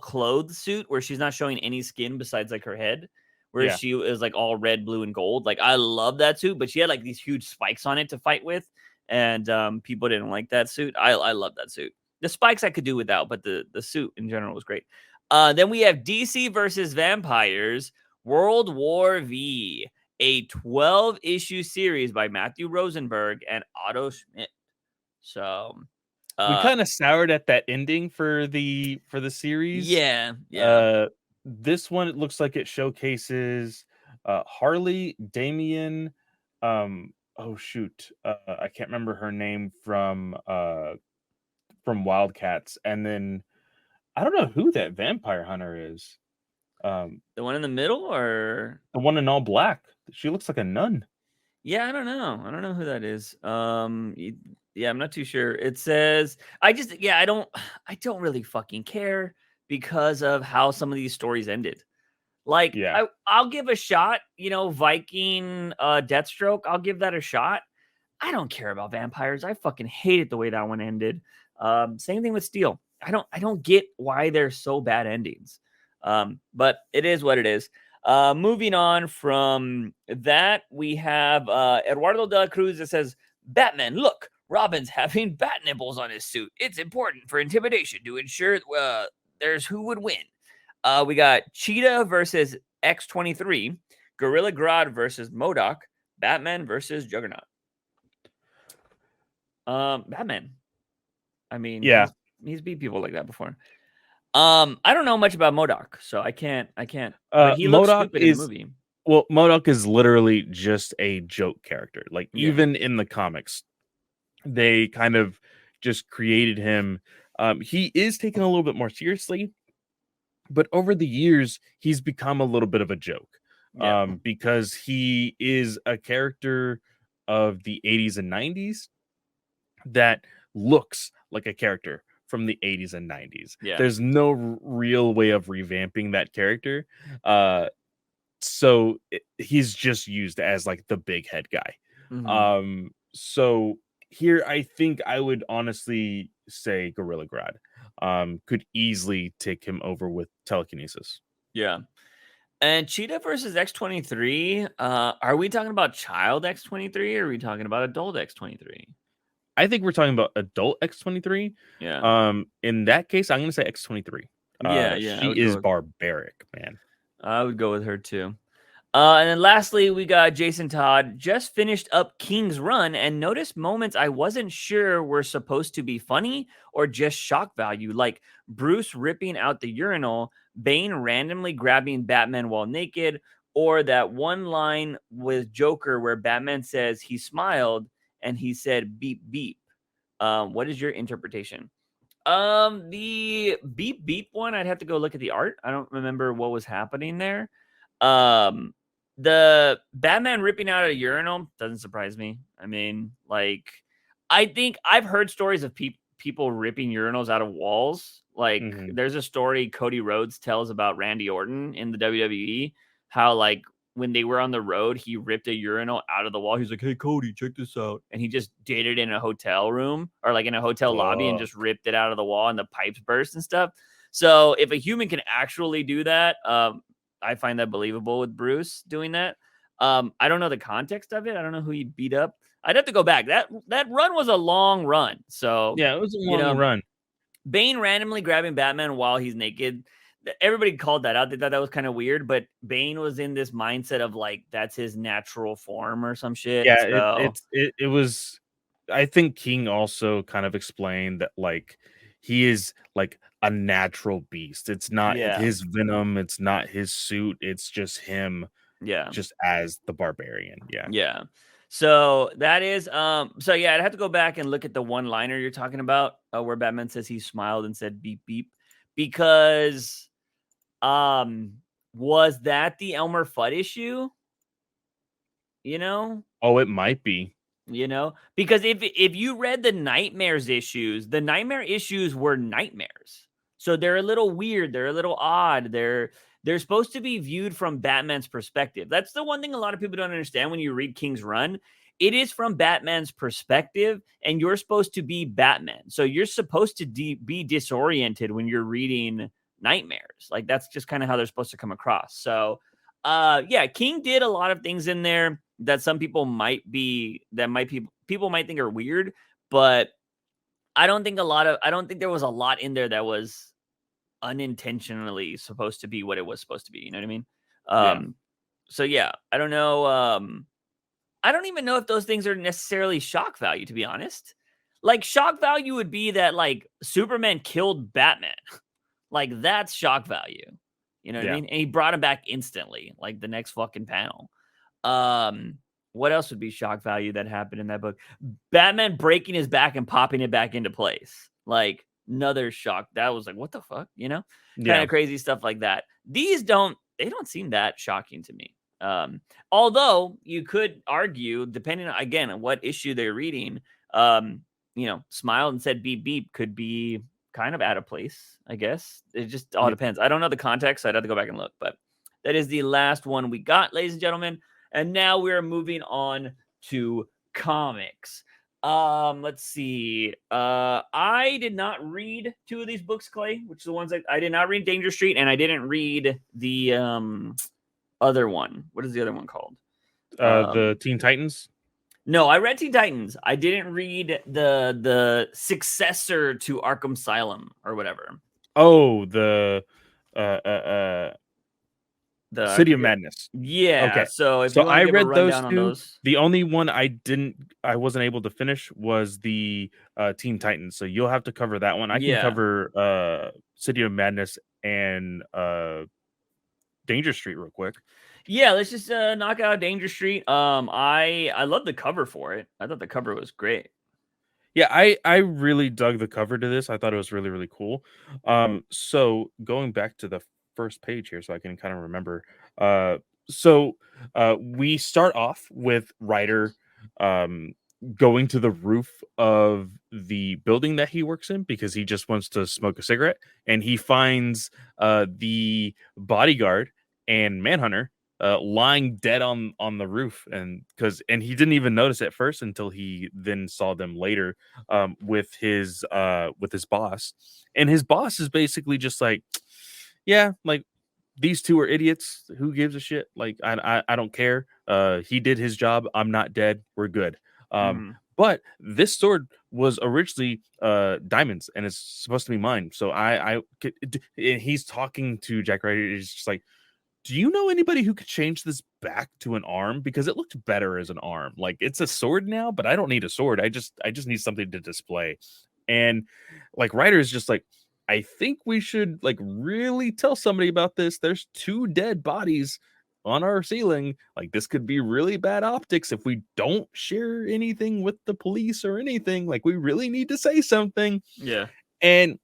clothes suit, where she's not showing any skin besides like her head, where she is like all red, blue, and gold. Like, I love that suit, but she had like these huge spikes on it to fight with, and people didn't like that suit. I love that suit. The spikes I could do without, but the suit in general was great. Then we have DC versus Vampires, World War V, a 12-issue series by Matthew Rosenberg and Otto Schmidt. So we kind of soured at that ending for the series. Yeah. This one, it looks like it showcases Harley, Damian. Oh shoot, I can't remember her name from Wildcats, and then I don't know who that vampire hunter is. The one in the middle, or the one in all black? She looks like a nun. Yeah, I don't know who that is. Yeah, I'm not too sure. It says I don't really fucking care because of how some of these stories ended. Like, I'll give a shot, Viking Deathstroke, I'll give that a shot. I don't care about vampires. I fucking hated the way that one ended. Same thing with Steel. I don't get why they're so bad endings. But it is what it is. Moving on from that, we have Eduardo de la Cruz that says, Batman, look, Robin's having bat nibbles on his suit. It's important for intimidation to ensure there's who would win. We got Cheetah versus X-23, Gorilla Grodd versus MODOK, Batman versus Juggernaut. Batman. I mean, Yeah. he's beat people like that before. I don't know much about MODOK, so I can't. But he looks MODOK stupid in the movie. Well, MODOK is literally just a joke character. Like, Yeah. even in the comics, they kind of just created him. He is taken a little bit more seriously, but over the years, he's become a little bit of a joke. Yeah. Because he is a character of the 80s and 90s that looks like a character from the 80s and 90s. Yeah. There's no real way of revamping that character. So he's just used as like the big head guy. Mhm. So here I think I would honestly say Gorilla Grodd could easily take him over with telekinesis. Yeah. And Cheetah versus X-23, are we talking about child X-23 or are we talking about adult X-23? I think we're talking about adult X-23. Yeah. In that case, I'm gonna say X-23. Yeah, She is barbaric, man. I would go with her too. And then lastly, we got Jason Todd. Just finished up King's Run and noticed moments I wasn't sure were supposed to be funny or just shock value, like Bruce ripping out the urinal, Bane randomly grabbing Batman while naked, or that one line with Joker where Batman says he smiled and he said beep beep. What is your interpretation? The beep beep one, I'd have to go look at the art. I don't remember what was happening there. The Batman ripping out a urinal doesn't surprise me. I mean, like, I think I've heard stories of people ripping urinals out of walls. Like, there's a story Cody Rhodes tells about Randy Orton in the WWE, how, like, when they were on the road, he ripped a urinal out of the wall. He's like, hey, Cody, check this out. And he just did it in a hotel room or like in a hotel lobby and just ripped it out of the wall and the pipes burst and stuff. So if a human can actually do that, I find that believable with Bruce doing that. I don't know the context of it. I don't know who he beat up. I'd have to go back. That run was a long run. So yeah, it was a long run. Bane randomly grabbing Batman while he's naked. Everybody called that out. They thought that was kind of weird, but Bane was in this mindset of like that's his natural form or some shit. Yeah, So. it was. I think King also kind of explained that like he is like a natural beast. It's not his venom. It's not his suit. It's just him. Yeah, just as the barbarian. Yeah. Yeah. So that is so yeah, I'd have to go back and look at the one-liner you're talking about where Batman says he smiled and said beep beep, because was that the Elmer Fudd issue? You know? Oh, it might be. You know? Because if you read the Nightmares issues, the Nightmare issues were nightmares. So they're a little weird, they're a little odd. They're supposed to be viewed from Batman's perspective. That's the one thing a lot of people don't understand when you read King's Run. It is from Batman's perspective, and you're supposed to be Batman. So you're supposed to be disoriented when you're reading Nightmares. Like, that's just kind of how they're supposed to come across. So, yeah, King did a lot of things in there that some people people might think are weird, but I don't think there was a lot in there that was unintentionally supposed to be what it was supposed to be. You know what I mean? So yeah, I don't know. I don't even know if those things are necessarily shock value, to be honest. Like, shock value would be that like Superman killed Batman. Like, that's shock value. You know what I mean? And he brought him back instantly, like the next fucking panel. What else would be shock value that happened in that book? Batman breaking his back and popping it back into place. Like, another shock. That was like, what the fuck? You know? Kind of crazy stuff like that. These don't seem that shocking to me. Although you could argue, depending on, again, on what issue they're reading, you know, smiled and said beep beep could be kind of out of place, I guess. It just all depends. I don't know the context, so I'd have to go back and look. But that is the last one we got, ladies and gentlemen. And now we're moving on to comics. Let's see. I did not read two of these books, Clay, which are the ones I did not read Danger Street, and I didn't read the other one. What is the other one called? The Teen Titans. No, I read Teen Titans. I didn't read the successor to Arkham Asylum or whatever. Oh, the uh uh uh I City of forget. Madness. Yeah. Okay. So if So you want I to give a read those rundown on two. those. The only one I wasn't able to finish was the Teen Titans. So you'll have to cover that one. I can Yeah. cover City of Madness and Danger Street real quick. Yeah, let's just knock out Danger Street. I love the cover for it. I thought the cover was great. Yeah, I really dug the cover to this. I thought it was really, really cool. So going back to the first page here so I can kind of remember. We start off with Ryder going to the roof of the building that he works in because he just wants to smoke a cigarette, and he finds the bodyguard and Manhunter lying dead on the roof, and he didn't even notice at first until he then saw them later with his boss, and his boss is basically just like, yeah, like, these two are idiots, who gives a shit, like, I don't care, he did his job, I'm not dead, we're good. But this sword was originally Diamond's, and it's supposed to be mine, so and he's talking to Jack Ryder. He's just like, do you know anybody who could change this back to an arm? Because it looked better as an arm. Like, it's a sword now, but I don't need a sword. I just need something to display. And like, Ryder is just like, I think we should like really tell somebody about this. There's two dead bodies on our ceiling. Like, this could be really bad optics if we don't share anything with the police or anything. Like, we really need to say something. Yeah. And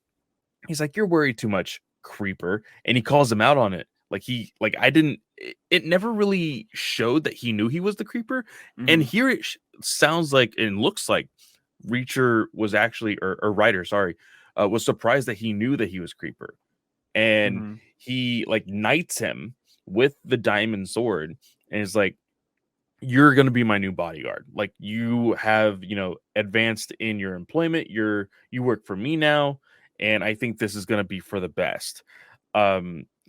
he's like, you're worried too much, creeper. And he calls him out on it. It never really showed that he knew he was the creeper. And here it sounds like and looks like Reacher was actually, or Ryder, sorry, was surprised that he knew that he was creeper. And he like knights him with the diamond sword and is like, you're going to be my new bodyguard. Like, you have, advanced in your employment. You work for me now. And I think this is going to be for the best.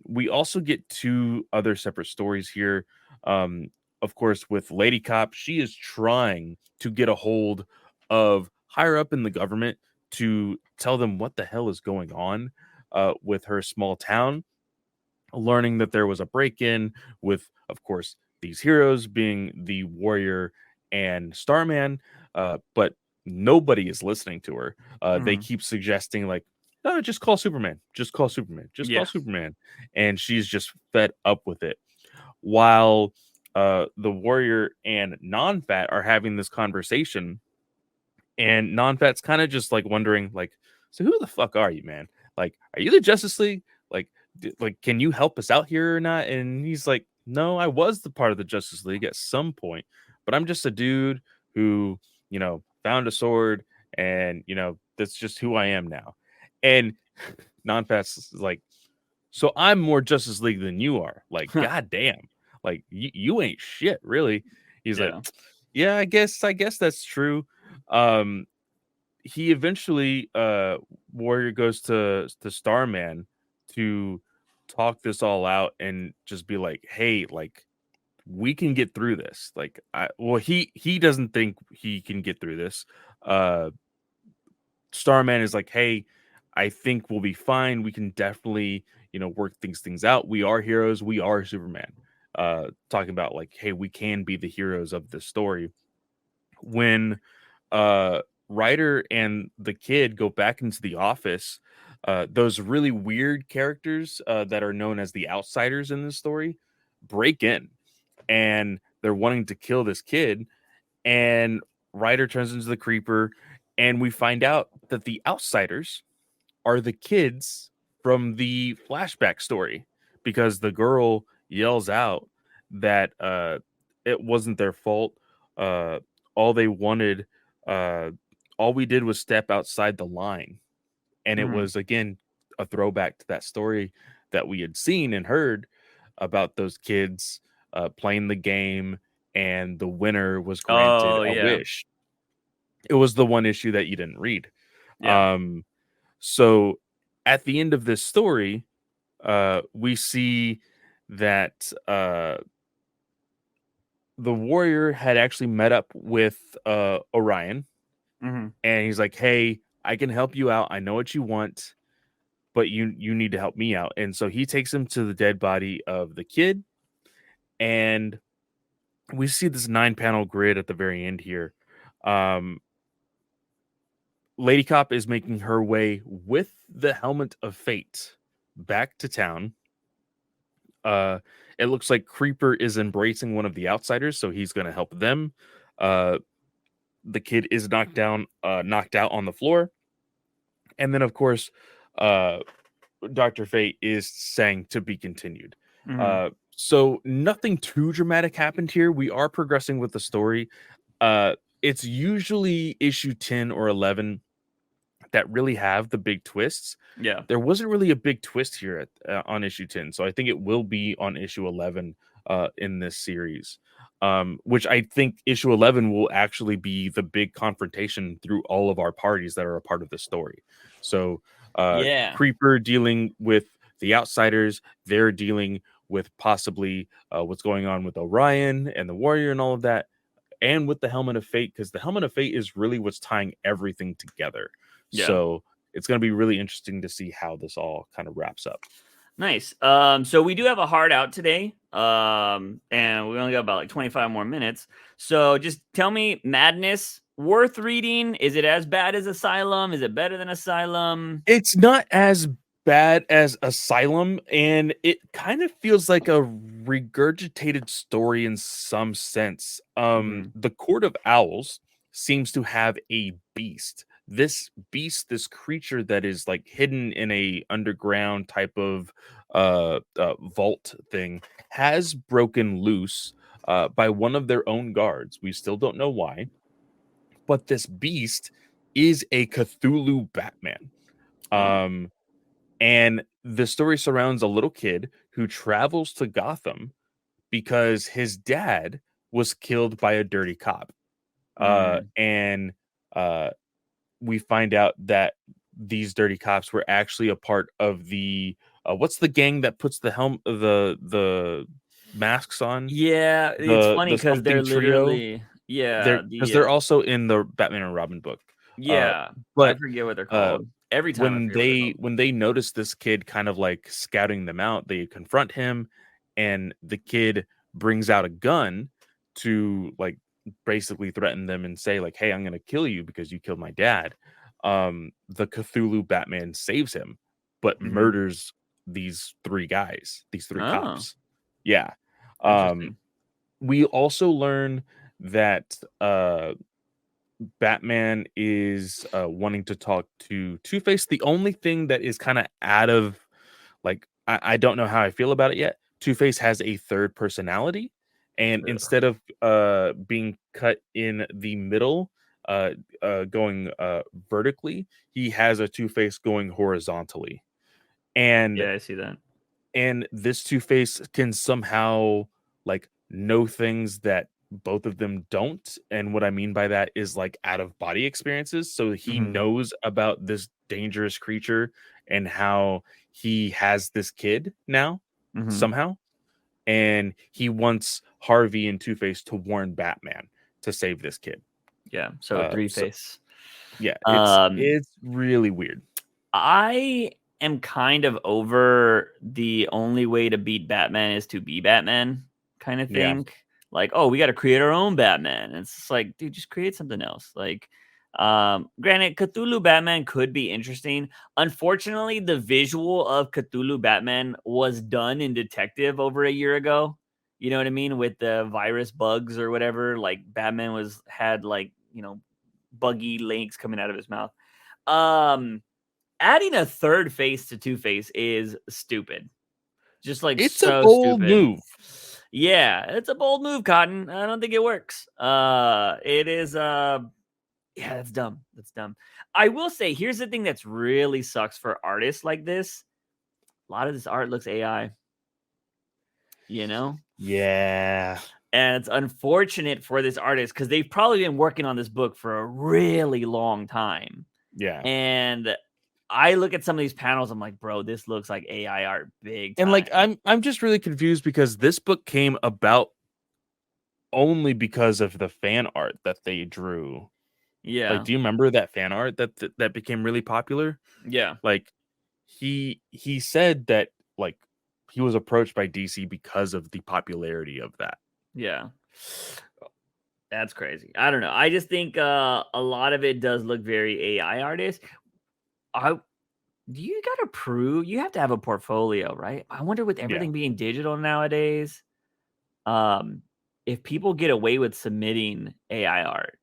We also get two other separate stories here. Of course, with Lady Cop, she is trying to get a hold of higher up in the government to tell them what the hell is going on with her small town, learning that there was a break-in with, of course, these heroes being the Warrior and Starman, but nobody is listening to her. They keep suggesting, like, no, just call Superman. Just call Superman. Just call Superman. And she's just fed up with it. While the Warrior and Non-Fat are having this conversation, and Non-Fat's kind of just like wondering, like, so who the fuck are you, man? Like, are you the Justice League? Like, can you help us out here or not? And he's like, no, I was the part of the Justice League at some point, but I'm just a dude who, found a sword, and that's just who I am now. And Non-Fat's like, so I'm more Justice League than you are. Like, goddamn, like you ain't shit, really. He's like, yeah, I guess that's true. He eventually, Warrior goes to Starman to talk this all out and just be like, hey, like, we can get through this. Like, he doesn't think he can get through this. Starman is like, hey, I think we'll be fine. We can definitely, work things out. We are heroes. We are Superman. Talking about like, hey, we can be the heroes of this story. When Ryder and the kid go back into the office, those really weird characters that are known as the outsiders in this story break in, and they're wanting to kill this kid. And Ryder turns into the creeper, and we find out that the outsiders are the kids from the flashback story, because the girl yells out that it wasn't their fault. All they wanted, all we did was step outside the line. And it was, again, a throwback to that story that we had seen and heard about those kids playing the game, and the winner was granted a wish. It was the one issue that you didn't read. Yeah. So at the end of this story, we see that the warrior had actually met up with Orion, Mm-hmm. and he's like, "Hey, I can help you out. I know what you want, but you need to help me out." And so he takes him to the dead body of the kid, and we see this 9-panel grid at the very end here. Lady Cop is making her way with the Helmet of Fate back to town. It looks like Creeper is embracing one of the outsiders, so he's going to help them. The kid is knocked out on the floor, and then of course, Dr. Fate is saying to be continued. Mm-hmm. So nothing too dramatic happened here. We are progressing with the story. It's usually issue 10 or 11 that really have the big twists. Yeah. There wasn't really a big twist here on issue 10, so I think it will be on issue 11 in this series, which I think issue 11 will actually be the big confrontation through all of our parties that are a part of the story. So Yeah. Creeper dealing with the outsiders, they're dealing with possibly what's going on with Orion and the warrior and all of that, and with the Helmet of Fate, because the Helmet of Fate is really what's tying everything together. Yeah. So it's going to be really interesting to see how this all kind of wraps up. Nice. So we do have a hard out today. And we only got about like 25 more minutes. So just tell me, Madness, worth reading? Is it as bad as Asylum? Is it better than Asylum? It's not as bad as Asylum, and it kind of feels like a regurgitated story in some sense. Mhm. The Court of Owls seems to have a beast. This beast, this creature that is like hidden in a underground type of vault thing, has broken loose by one of their own guards. We still don't know why, but this beast is a Cthulhu Batman. Oh. And the story surrounds a little kid who travels to Gotham because his dad was killed by a dirty cop. Mm. And we find out that these dirty cops were actually a part of the what's the gang that puts the masks on? Yeah, it's funny The because they're something trio. literally They're because they're also in the Batman and Robin book. Uh yeah, I but forget what they're uh called. Every time I forget what they're called. when they notice this kid kind of like scouting them out, they confront him, and the kid brings out a gun to like basically threaten them and say like, "Hey, I'm going to kill you because you killed my dad." The Cthulhu Batman saves him, but Mhm. murders these three Oh, cops. Yeah. Um, interesting. we also learn that Batman is wanting to talk to Two-Face. The only thing that is kind of out of like I don't know how I feel about it yet. Two-Face has a third personality, and Ugh. instead of being cut in the middle, going vertically, he has a Two-Face going horizontally. And Yeah, I see that. this Two-Face can somehow like know things that both of them don't. And what I mean by that is like out of body experiences. So he Mhm. knows about this dangerous creature and how he has this kid now Mhm. somehow. And he wants Harvey and Two-Face to warn Batman to save this kid. Yeah, so three So face. yeah, Um, it's really weird. I am kind of over the only way to beat Batman is to be Batman kind of Yeah. thing. Like, oh, we got to create our own Batman. And it's just like, dude, just create something else. Like, granted, Cthulhu Batman could be interesting. Unfortunately, the visual of Cthulhu Batman was done in Detective over a year ago. You know what I mean? With the virus bugs or whatever. Like Batman had like, buggy legs coming out of his mouth. Um Adding a third face to Two Face is stupid. Just like It's a so bold stupid. move. Yeah, it's a bold move, Cotton. I don't think it works. It is yeah, that's dumb. That's dumb. I will say here's the thing that's really sucks for artists like this. A lot of this art looks AI, you know? Yeah. And it's unfortunate for this artist because they've probably been working on this book for a really long time. Yeah. And I look at some of these panels, I'm like, bro, this looks like AI art big time. And like I'm just really confused because this book came about only because of the fan art that they drew. Like, Yeah. do you remember that fan art that became really popular? Yeah. Like he said that like he was approached by DC because of the popularity of that. Yeah. That's crazy. I don't know. I just think a lot of it does look very AI artist. I you gotta prove you have to have a portfolio, right? I wonder with Yeah. everything being digital nowadays, um, if people get away with submitting AI art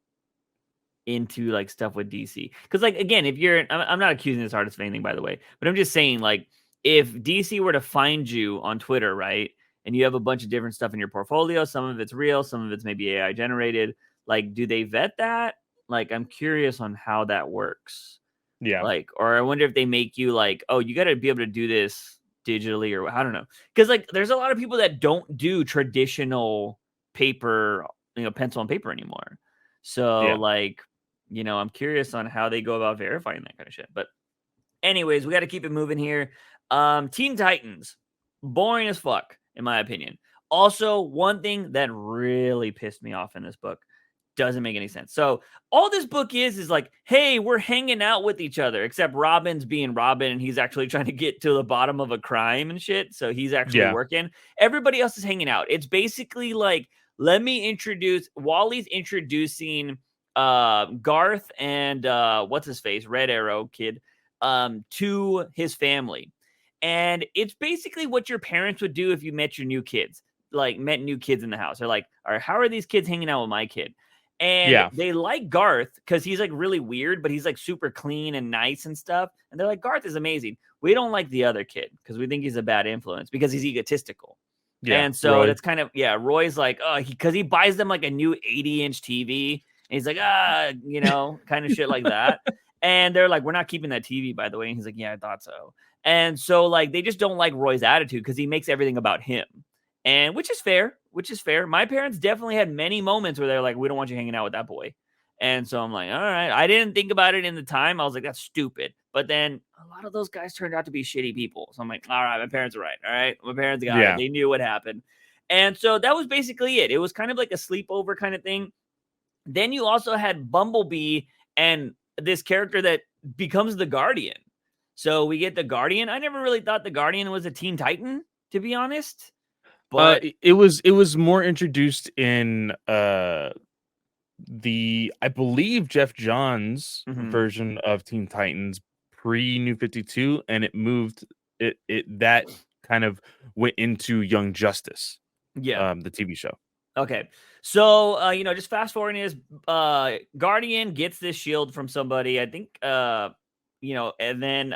into like stuff with DC. Because like again, if you're I'm not accusing this artist of anything, by the way, but I'm just saying, like, if DC were to find you on Twitter, right? And you have a bunch of different stuff in your portfolio, some of it's real, some of it's maybe AI generated. Like, do they vet that? Like, I'm curious on how that works. Yeah. Like, or I wonder if they make you like, oh, you got to be able to do this digitally, or I don't know. Because like, there's a lot of people that don't do traditional paper, pencil and paper anymore. So Yeah. like, I'm curious on how they go about verifying that kind of shit. But anyways, we got to keep it moving here. Teen Titans, boring as fuck, in my opinion. Also, one thing that really pissed me off in this book, doesn't make any sense. So all this book is like, hey, we're hanging out with each other, except Robin's being Robin and he's actually trying to get to the bottom of a crime and shit. So he's actually Yeah. working. Everybody else is hanging out. It's basically like, let me introduce Wally's introducing Garth and what's his face, Red Arrow kid, to his family. And it's basically what your parents would do if you met your new kids, like met new kids in the house. They're like, all right, how are these kids hanging out with my kid? And Yeah. they like Garth because he's like really weird, but he's like super clean and nice and stuff. And they're like, Garth is amazing. We don't like the other kid because we think he's a bad influence because he's egotistical. Yeah. And so Roy. that's kind of, yeah, Roy's like, oh, because he buys them like a new 80-inch TV. And he's like, kind of shit like that. And they're like, we're not keeping that TV, by the way. And he's like, yeah, I thought so. And so like they just don't like Roy's attitude because he makes everything about him. And which is fair. My parents definitely had many moments where they're like, we don't want you hanging out with that boy. And so I'm like, all right. I didn't think about it in the time. I was like, that's stupid. But then a lot of those guys turned out to be shitty people. So I'm like, all right, my parents are right. All right. My parents got it. Yeah. They knew what happened. And so that was basically it. It was kind of like a sleepover kind of thing. Then you also had Bumblebee and this character that becomes the Guardian. So we get the Guardian. I never really thought the Guardian was a Teen Titan, to be honest. But It was more introduced in the I believe Jeff Johns version of Teen Titans pre New 52, and it moved it that kind of went into Young Justice. yeah. The TV show. Okay. So, just fast forwarding is Guardian gets this shield from somebody, I think, and then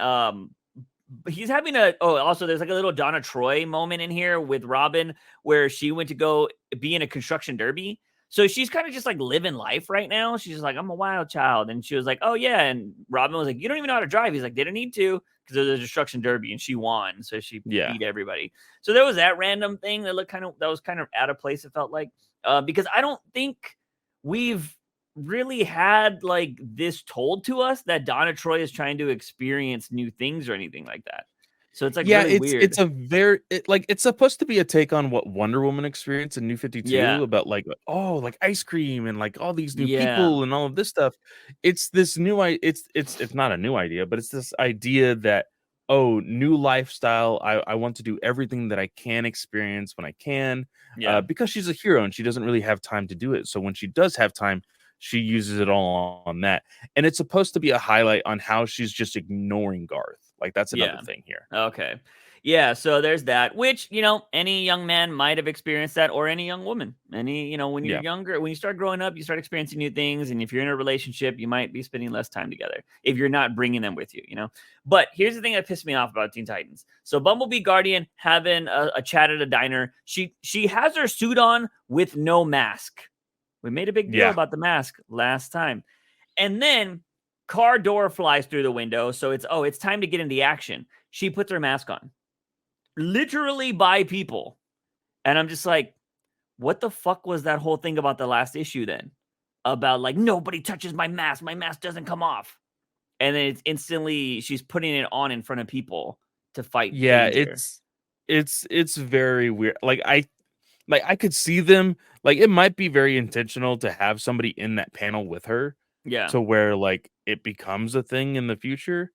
he's having also there's like a little Donna Troy moment in here with Robin where she went to go be in a construction derby. So she's kind of just like living life right now. She's just like, I'm a wild child. And she was like, oh yeah. And Robin was like, you don't even know how to drive. He's like, didn't need to because there's a construction derby and she won. So she beat everybody. So there was that random thing that was kind of out of place. It felt like, because I don't think we've really had like this told to us that Donna Troy is trying to experience new things or anything like that. So it's like really weird. It's a very it's supposed to be a take on what Wonder Woman experienced in New 52 about like ice cream and like all these new people and all of this stuff. It's this new it's not a new idea, but it's this idea that new lifestyle. I want to do everything that I can experience when I can. Because she's a hero and she doesn't really have time to do it. So when she does have time, she uses it all on that. And it's supposed to be a highlight on how she's just ignoring Garth. Like that's another thing here. Okay. Yeah, so there's that, which, any young man might have experienced that, or any young woman. When you're younger, when you start growing up, you start experiencing new things. And if you're in a relationship, you might be spending less time together if you're not bringing them with you, But here's the thing that pissed me off about Teen Titans. So Bumblebee Guardian having a chat at a diner. She has her suit on with no mask. We made a big deal about the mask last time. And then car door flies through the window. So it's time to get into action. She puts her mask on. Literally by people. And I'm just like, what the fuck was that whole thing about the last issue then? About like, nobody touches my mask doesn't come off. And then it's instantly she's putting it on in front of people to fight Yeah, danger. it's very weird. I could see them, like, it might be very intentional to have somebody in that panel with her Yeah. to where, like, it becomes a thing in the future,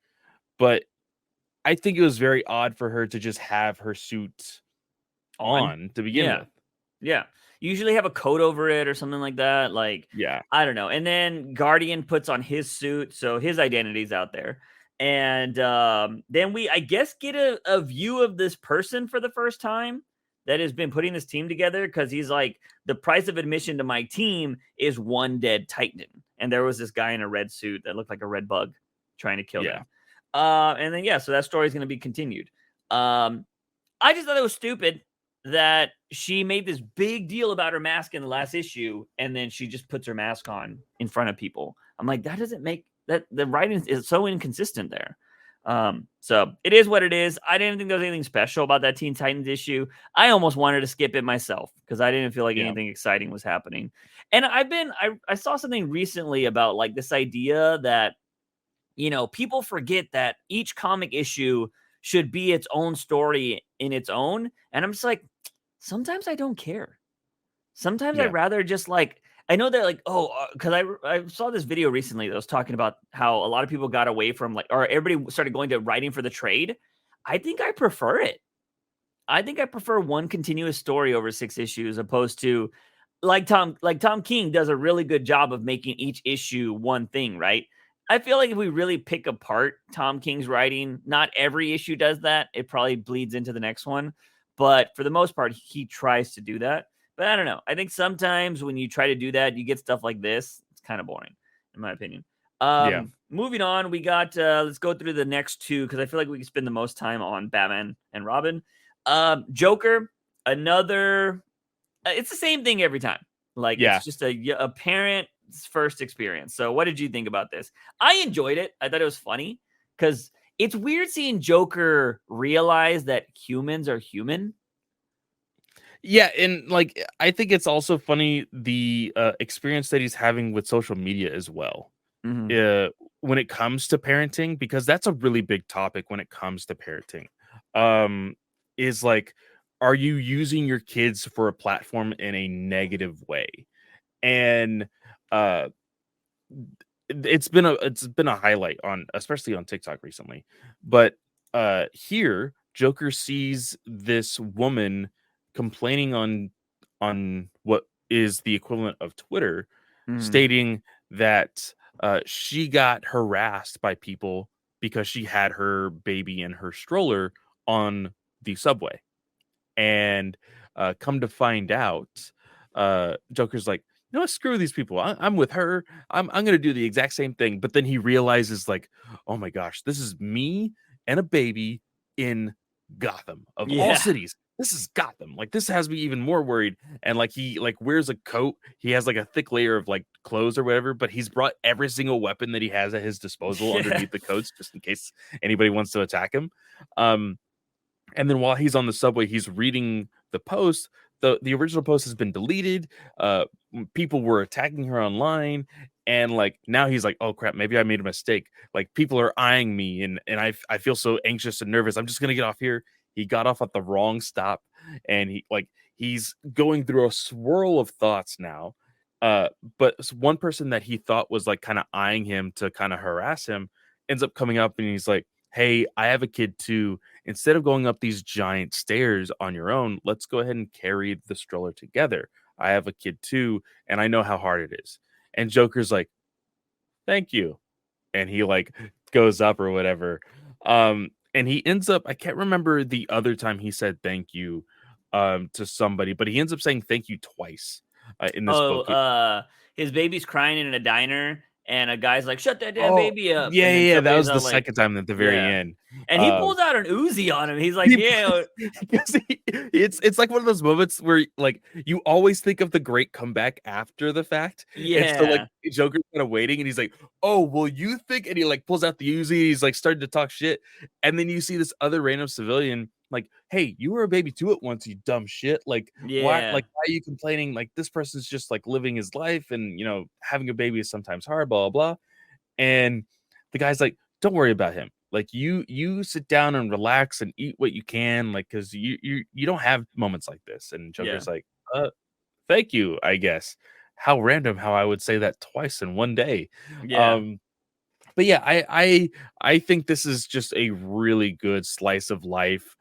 but I think it was very odd for her to just have her suit On. on to begin Yeah. with. Yeah. Usually have a coat over it or something like that. Like, Yeah. I don't know. And then Guardian puts on his suit, so his identity's out there. And then we, I guess, get a view of this person for the first time that has been putting this team together, because he's like, the price of admission to my team is one dead Titan. And there was this guy in a red suit that looked like a red bug trying to kill Yeah. them. And then, yeah, so that story is going to be continued. I just thought it was stupid that she made this big deal about her mask in the last issue, and then she just puts her mask on in front of people. I'm like, that doesn't make that, the writing is so inconsistent there. So it is what it is. I didn't think there was anything special about that Teen Titans issue. I almost wanted to skip it myself because I didn't feel like Yeah. anything exciting was happening. And I saw something recently about like this idea that, you know, people forget that each comic issue should be its own story in its own. And I'm just like, sometimes I don't care. Sometimes I'd Yeah. rather just like, I know that like, because I saw this video recently that was talking about how a lot of people got away from like, or everybody started going to writing for the trade. I think I prefer it. I think I prefer one continuous story over 6 issues opposed to Tom King does a really good job of making each issue one thing, right? I feel like if we really pick apart Tom King's writing, not every issue does that. It probably bleeds into the next one, but for the most part, he tries to do that. But I don't know. I think sometimes when you try to do that, you get stuff like this. It's kind of boring, in my opinion. Yeah. Moving on, we got let's go through the next two because I feel like we can spend the most time on Batman and Robin. Joker, another. It's the same thing every time. Like Yeah. it's just a parent's first experience. So, what did you think about this? I enjoyed it. I thought it was funny because it's weird seeing Joker realize that humans are human. Yeah, and like I think it's also funny the experience that he's having with social media as well. Mhm. When it comes to parenting, because that's a really big topic when it comes to parenting. Um, is like, are you using your kids for a platform in a negative way? And uh it's been a highlight on, especially on TikTok recently. But here Joker sees this woman complaining on what is the equivalent of Twitter, Mhm. stating that she got harassed by people because she had her baby in her stroller on the subway. And come to find out, Joker's like, you know what, screw these people. I'm with her. I'm gonna do the exact same thing. But then he realizes, like, oh my gosh, this is me and a baby in Gotham of all Yeah. cities. This is Gotham. Like, this has me even more worried. And like, he like wears a coat. He has like a thick layer of like clothes or whatever, but he's brought every single weapon that he has at his disposal Yeah. underneath the coats, just in case anybody wants to attack him. Um, and then while he's on the subway, he's reading the post. The original post has been deleted. People were attacking her online, and like now he's like, oh crap, maybe I made a mistake. Like, people are eyeing me, and I feel so anxious and nervous. I'm just gonna get off here. He got off at the wrong stop, and he's going through a swirl of thoughts now. But one person that he thought was like kind of eyeing him to kind of harass him ends up coming up, and he's like, hey, I have a kid too. Instead of going up these giant stairs on your own, let's go ahead and carry the stroller together. I have a kid too, and I know how hard it is. And Joker's like, thank you. And he like goes up or whatever. And he ends up, I can't remember the other time he said thank you to somebody, but he ends up saying thank you twice in this Oh, book. his baby's crying in a diner, and a guy's like, "Shut that damn Oh, baby up!" yeah, And then yeah, yeah. That somebody's was the all like, second time at the very "Yeah." end. And he pulls out an Uzi on him. He's like, yeah. It's like one of those moments where like you always think of the great comeback after the fact. And so like Yeah. Joker's kind of waiting and he's like, oh, well, you think, and he like pulls out the Uzi, he's like starting to talk shit. And then you see this other random civilian like, hey, you were a baby too at once, you dumb shit. Like, why are you complaining? Like, this person's just like living his life, and having a baby is sometimes hard, blah blah blah. And the guy's like, don't worry about him. Like, you sit down and relax and eat what you can, like, because you don't have moments like this. And Joker's like, thank you, I guess. How random how I would say that twice in one day. Yeah. But yeah, I think this is just a really good slice of life,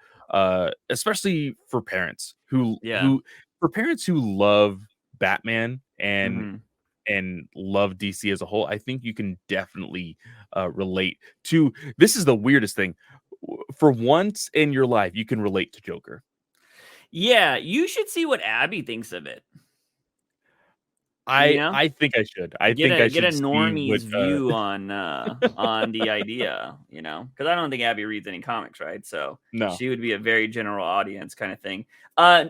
especially for parents who love Batman Mhm. and love DC as a whole. I think you can definitely relate to. This is the weirdest thing. For once in your life, you can relate to Joker. Yeah, you should see what Abby thinks of it. I think I should. I think I Get a should see what. normie's view on the idea, because I don't think Abby reads any comics, right? So No. she would be a very general audience kind of thing.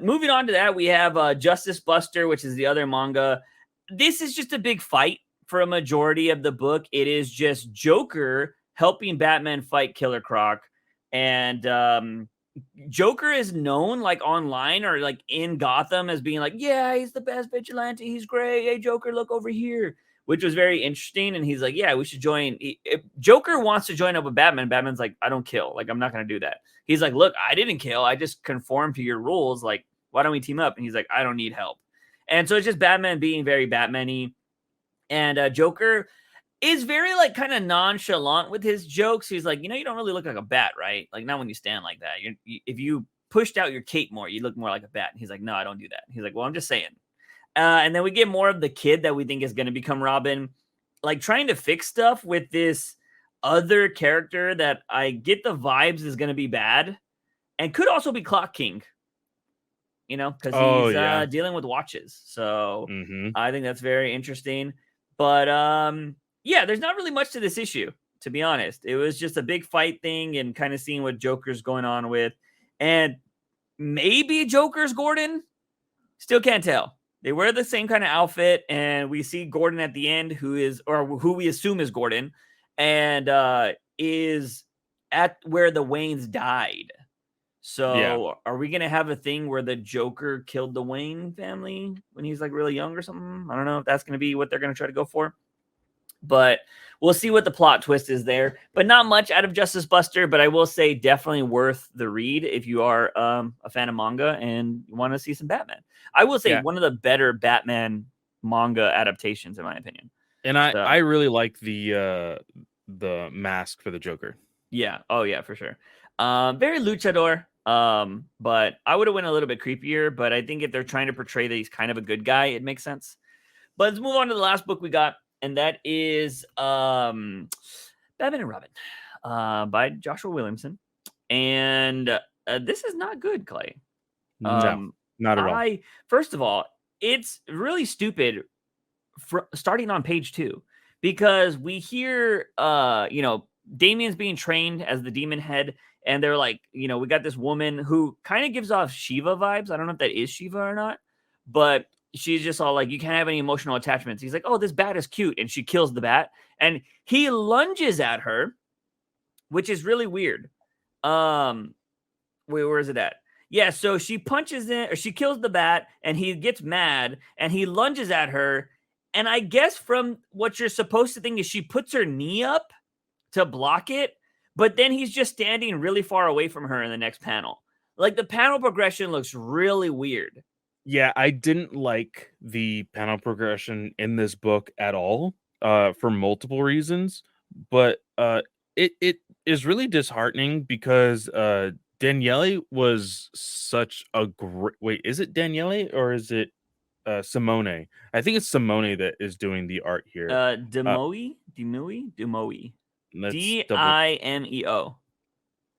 Moving on to that, we have Justice Buster, which is the other manga. This is just a big fight for a majority of the book. It is just Joker helping Batman fight Killer Croc, and Joker is known like online or like in Gotham as being like, yeah, he's the best vigilante. He's great. Hey, Joker, look over here, which was very interesting. And he's like, yeah, we should join. If Joker wants to join up with Batman, Batman's like, I don't kill. Like, I'm not going to do that. He's like, look, I didn't kill. I just conform to your rules. Like, why don't we team up? And he's like, I don't need help. And so it's just Batman being very Batman-y. And Joker is very like kind of nonchalant with his jokes. He's like, you don't really look like a bat, right? Like, not when you stand like that. If you pushed out your cape more, you look more like a bat. And he's like, no, I don't do that. He's like, well, I'm just saying. And then we get more of the kid that we think is going to become Robin, like trying to fix stuff with this other character that I get the vibes is going to be bad and could also be Clock King, because he's dealing with watches. So I think that's very interesting. But yeah, there's not really much to this issue, to be honest. It was just a big fight thing and kind of seeing what Joker's going on with. And maybe Joker's Gordon. Still can't tell. They wear the same kind of outfit, and we see Gordon at the end, who we assume is Gordon, and is at where the Waynes died. So are we going to have a thing where the Joker killed the Wayne family when he's like really young or something? I don't know if that's going to be what they're going to try to go for. But we'll see what the plot twist is there. But not much out of Justice Buster, but I will say definitely worth the read if you are a fan of manga and you want to see some Batman. I will say one of the better Batman manga adaptations, in my opinion. And I really like the mask for the Joker. Yeah. Oh, yeah, for sure. Very luchador. But I would have went a little bit creepier. But I think if they're trying to portray that he's kind of a good guy, it makes sense. But let's move on to the last book we got. And that is Batman and Robin by Joshua Williamson. And this is not good, Clay. No, not at all. First of all, it's really stupid starting on page 2 because we hear, Damian's being trained as the demon head. And they're like, we got this woman who kind of gives off Shiva vibes. I don't know if that is Shiva or not, but she's just all like, you can't have any emotional attachments. He's like, oh, this bat is cute. And she kills the bat. And he lunges at her, which is really weird. Wait, where is it at? Yeah, so she punches in, or she kills the bat, and he gets mad, and he lunges at her. And I guess from what you're supposed to think is she puts her knee up to block it, but then he's just standing really far away from her in the next panel. Like, the panel progression looks really weird. Yeah, I didn't like the panel progression in this book at all, for multiple reasons. But it is really disheartening because Daniele was such a great. Wait, is it Daniele or is it Simone? I think it's Simone that is doing the art here. Dimeo. Dimeo.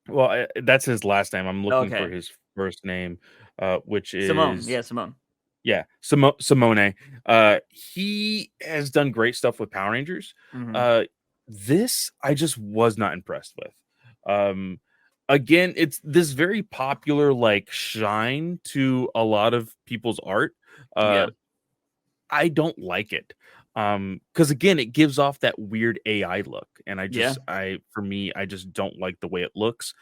Well, that's his last name. I'm looking for his first name, which is Simone. Yeah, Simone. Yeah, Simone. He has done great stuff with Power Rangers. Mm-hmm. This I just was not impressed with. Um, again, it's this very popular like shine to a lot of people's art. Yeah. I don't like it. Because again, it gives off that weird AI look, and Yeah. for me, I just don't like the way it looks.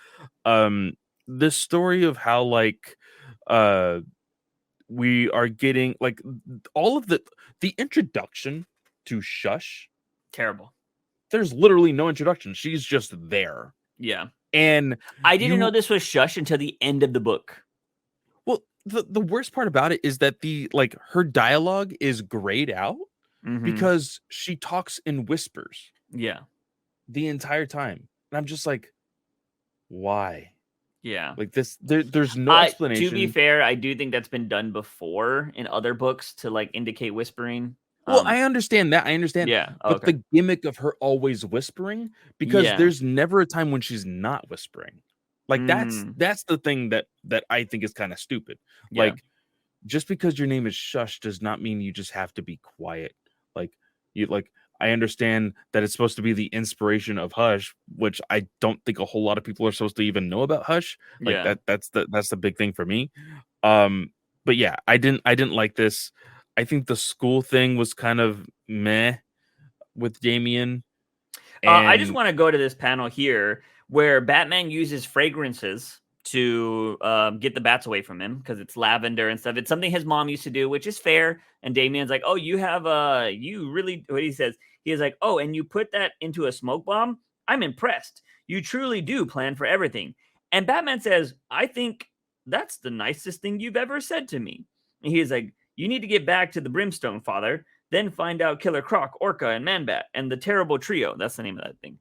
Um, the story of how like uh we are getting like all of the introduction to Shush. Terrible. There's literally no introduction. She's just there, Yeah. and I didn't know you this was Shush until the end of the book. well, the worst part about it is that the like her dialogue is grayed out Mm-hmm. because she talks in whispers Yeah. the entire time. And I'm just like, why? Yeah. Like there's no I To be explanation. fair, I do think that's been done before in other books to like indicate whispering. Well, I understand that. I understand. Yeah. But Okay. the gimmick of her always whispering, because Yeah. there's never a time when she's not whispering. Like Mm, that's the thing that I think is kind of stupid. yeah. Like just because your name is Shush does not mean you just have to be quiet. Like you like I understand that it's supposed to be the inspiration of Hush, which I don't think a whole lot of people are supposed to even know about Hush. Like Yeah. that's the big thing for me. But yeah, I didn't like this. I think the school thing was kind of meh with Damien. I just And want to go to this panel here where Batman uses fragrances to get the bats away from him because it's lavender and stuff. It's something his mom used to do, which is fair. And Damien's like, "Oh, you have you really?" What he says, he is like, "Oh, and you put that into a smoke bomb? I'm impressed. You truly do plan for everything." And Batman says, "I think that's the nicest thing you've ever said to me." And he is like, "You need to get back to the Brimstone, Father. Then find out Killer Croc, Orca, and Manbat, and the Terrible Trio." That's the name of that thing.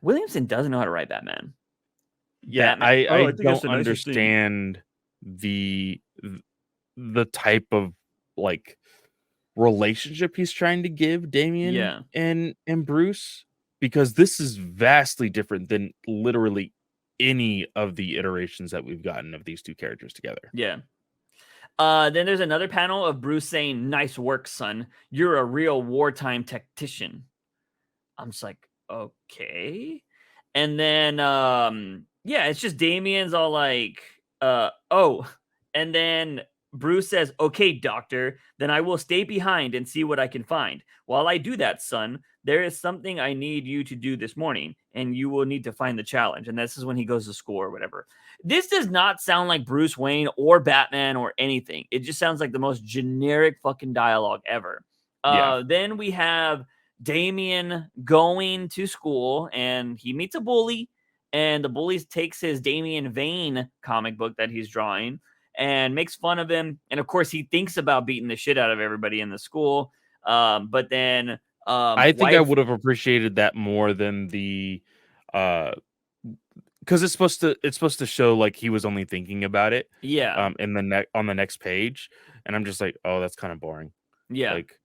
Williamson doesn't know how to write Batman. yeah, Batman. Oh, I I think that's don't the nicest thing. understand the the type of like relationship he's trying to give Damien Yeah, and Bruce, because this is vastly different than literally any of the iterations that we've gotten of these two characters together. yeah. Then there's another panel of Bruce saying, "Nice work, son. You're a real wartime tactician." I'm just like, okay. And then yeah, it's just Damien's all like, oh. And then Bruce says, "Okay, doctor, then I will stay behind and see what I can find. While I do that, son, there is something I need you to do this morning, and you will need to find the challenge." And this is when he goes to school or whatever. This does not sound like Bruce Wayne or Batman or anything. It just sounds like the most generic fucking dialogue ever. Yeah. Then we have Damien going to school and he meets a bully, and the bully takes his Damian Vane comic book that he's drawing and makes fun of him. And of course, he thinks about beating the shit out of everybody in the school. But then I think I wife, would have appreciated that more than the uh because it's supposed to show like he was only thinking about it yeah, in the on the next page, and I'm just like, oh, that's kind of boring. yeah, Like,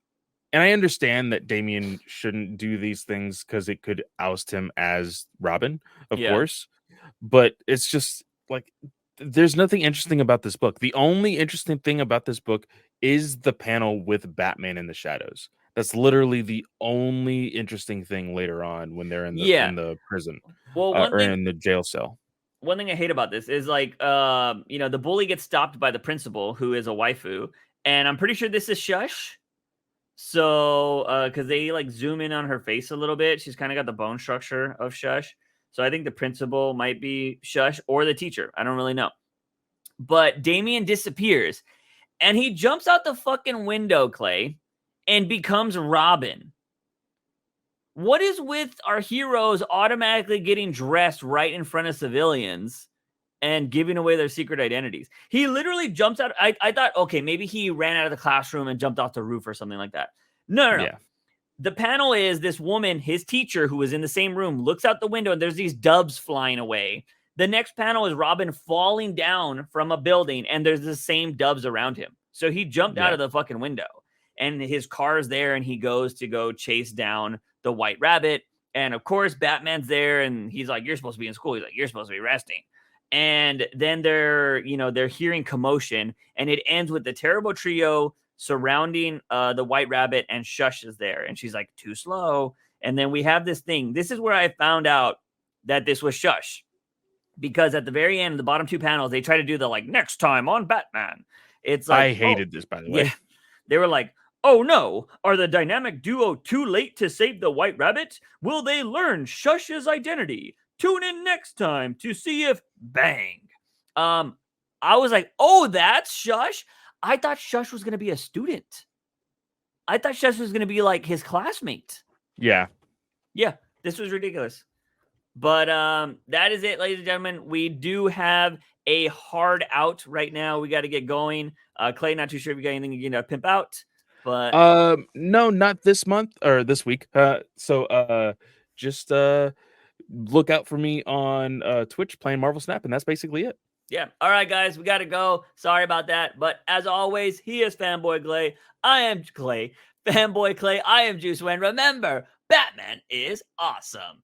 and I understand that Damien shouldn't do these things because it could oust him as Robin, of yeah, course. But it's just like there's nothing interesting about this book. The only interesting thing about this book is the panel with Batman in the shadows. That's literally the only interesting thing later on when they're yeah. in the prison Well, or in the jail cell. one thing I hate about this is like, the bully gets stopped by the principal, who is a waifu, and I'm pretty sure this is Shush. So, because they like zoom in on her face a little bit, she's kind of got the bone structure of Shush. So I think the principal might be Shush or the teacher. I don't really know. But Damien disappears and he jumps out the fucking window, Clay, and becomes Robin. What is with our heroes automatically getting dressed right in front of civilians and giving away their secret identities? He literally jumps out. I thought, okay, maybe he ran out of the classroom and jumped off the roof or something like that. No, no, no. Yeah. The panel is this woman, his teacher, who was in the same room, looks out the window and there's these doves flying away. The next panel is Robin falling down from a building and there's the same doves around him. So he jumped out Yeah. of the fucking window and his car's there and he goes to go chase down the White Rabbit. And of course, Batman's there and he's like, "You're supposed to be in school." He's like, "You're supposed to be resting." And then they're hearing commotion and it ends with the Terrible Trio surrounding the White Rabbit, and Shush is there. And she's like, "Too slow." And then we have this thing. This is where I found out that this was Shush. Because at the very end, the bottom 2 panels, they try to do the like next time on Batman. It's like I hated this, by the way. Yeah. They were like, oh no, are the dynamic duo too late to save the White Rabbit? Will they learn Shush's identity? Tune in next time to see if bang. I was like, oh, that's Shush. I thought Shush was going to be a student. I thought Shush was going to be like his classmate. Yeah. Yeah, this was ridiculous. But that is it, ladies and gentlemen. We do have a hard out right now. We got to get going. Clay, not too sure if you got anything you can pimp out, but no, not this month or this week. So just look out for me on Twitch playing Marvel Snap, and that's basically it. Yeah. All right, guys, we got to go. Sorry about that. But as always, he is Fanboy Clay. I am Clay. Fanboy Clay. I am Juice Wayne. Remember, Batman is awesome.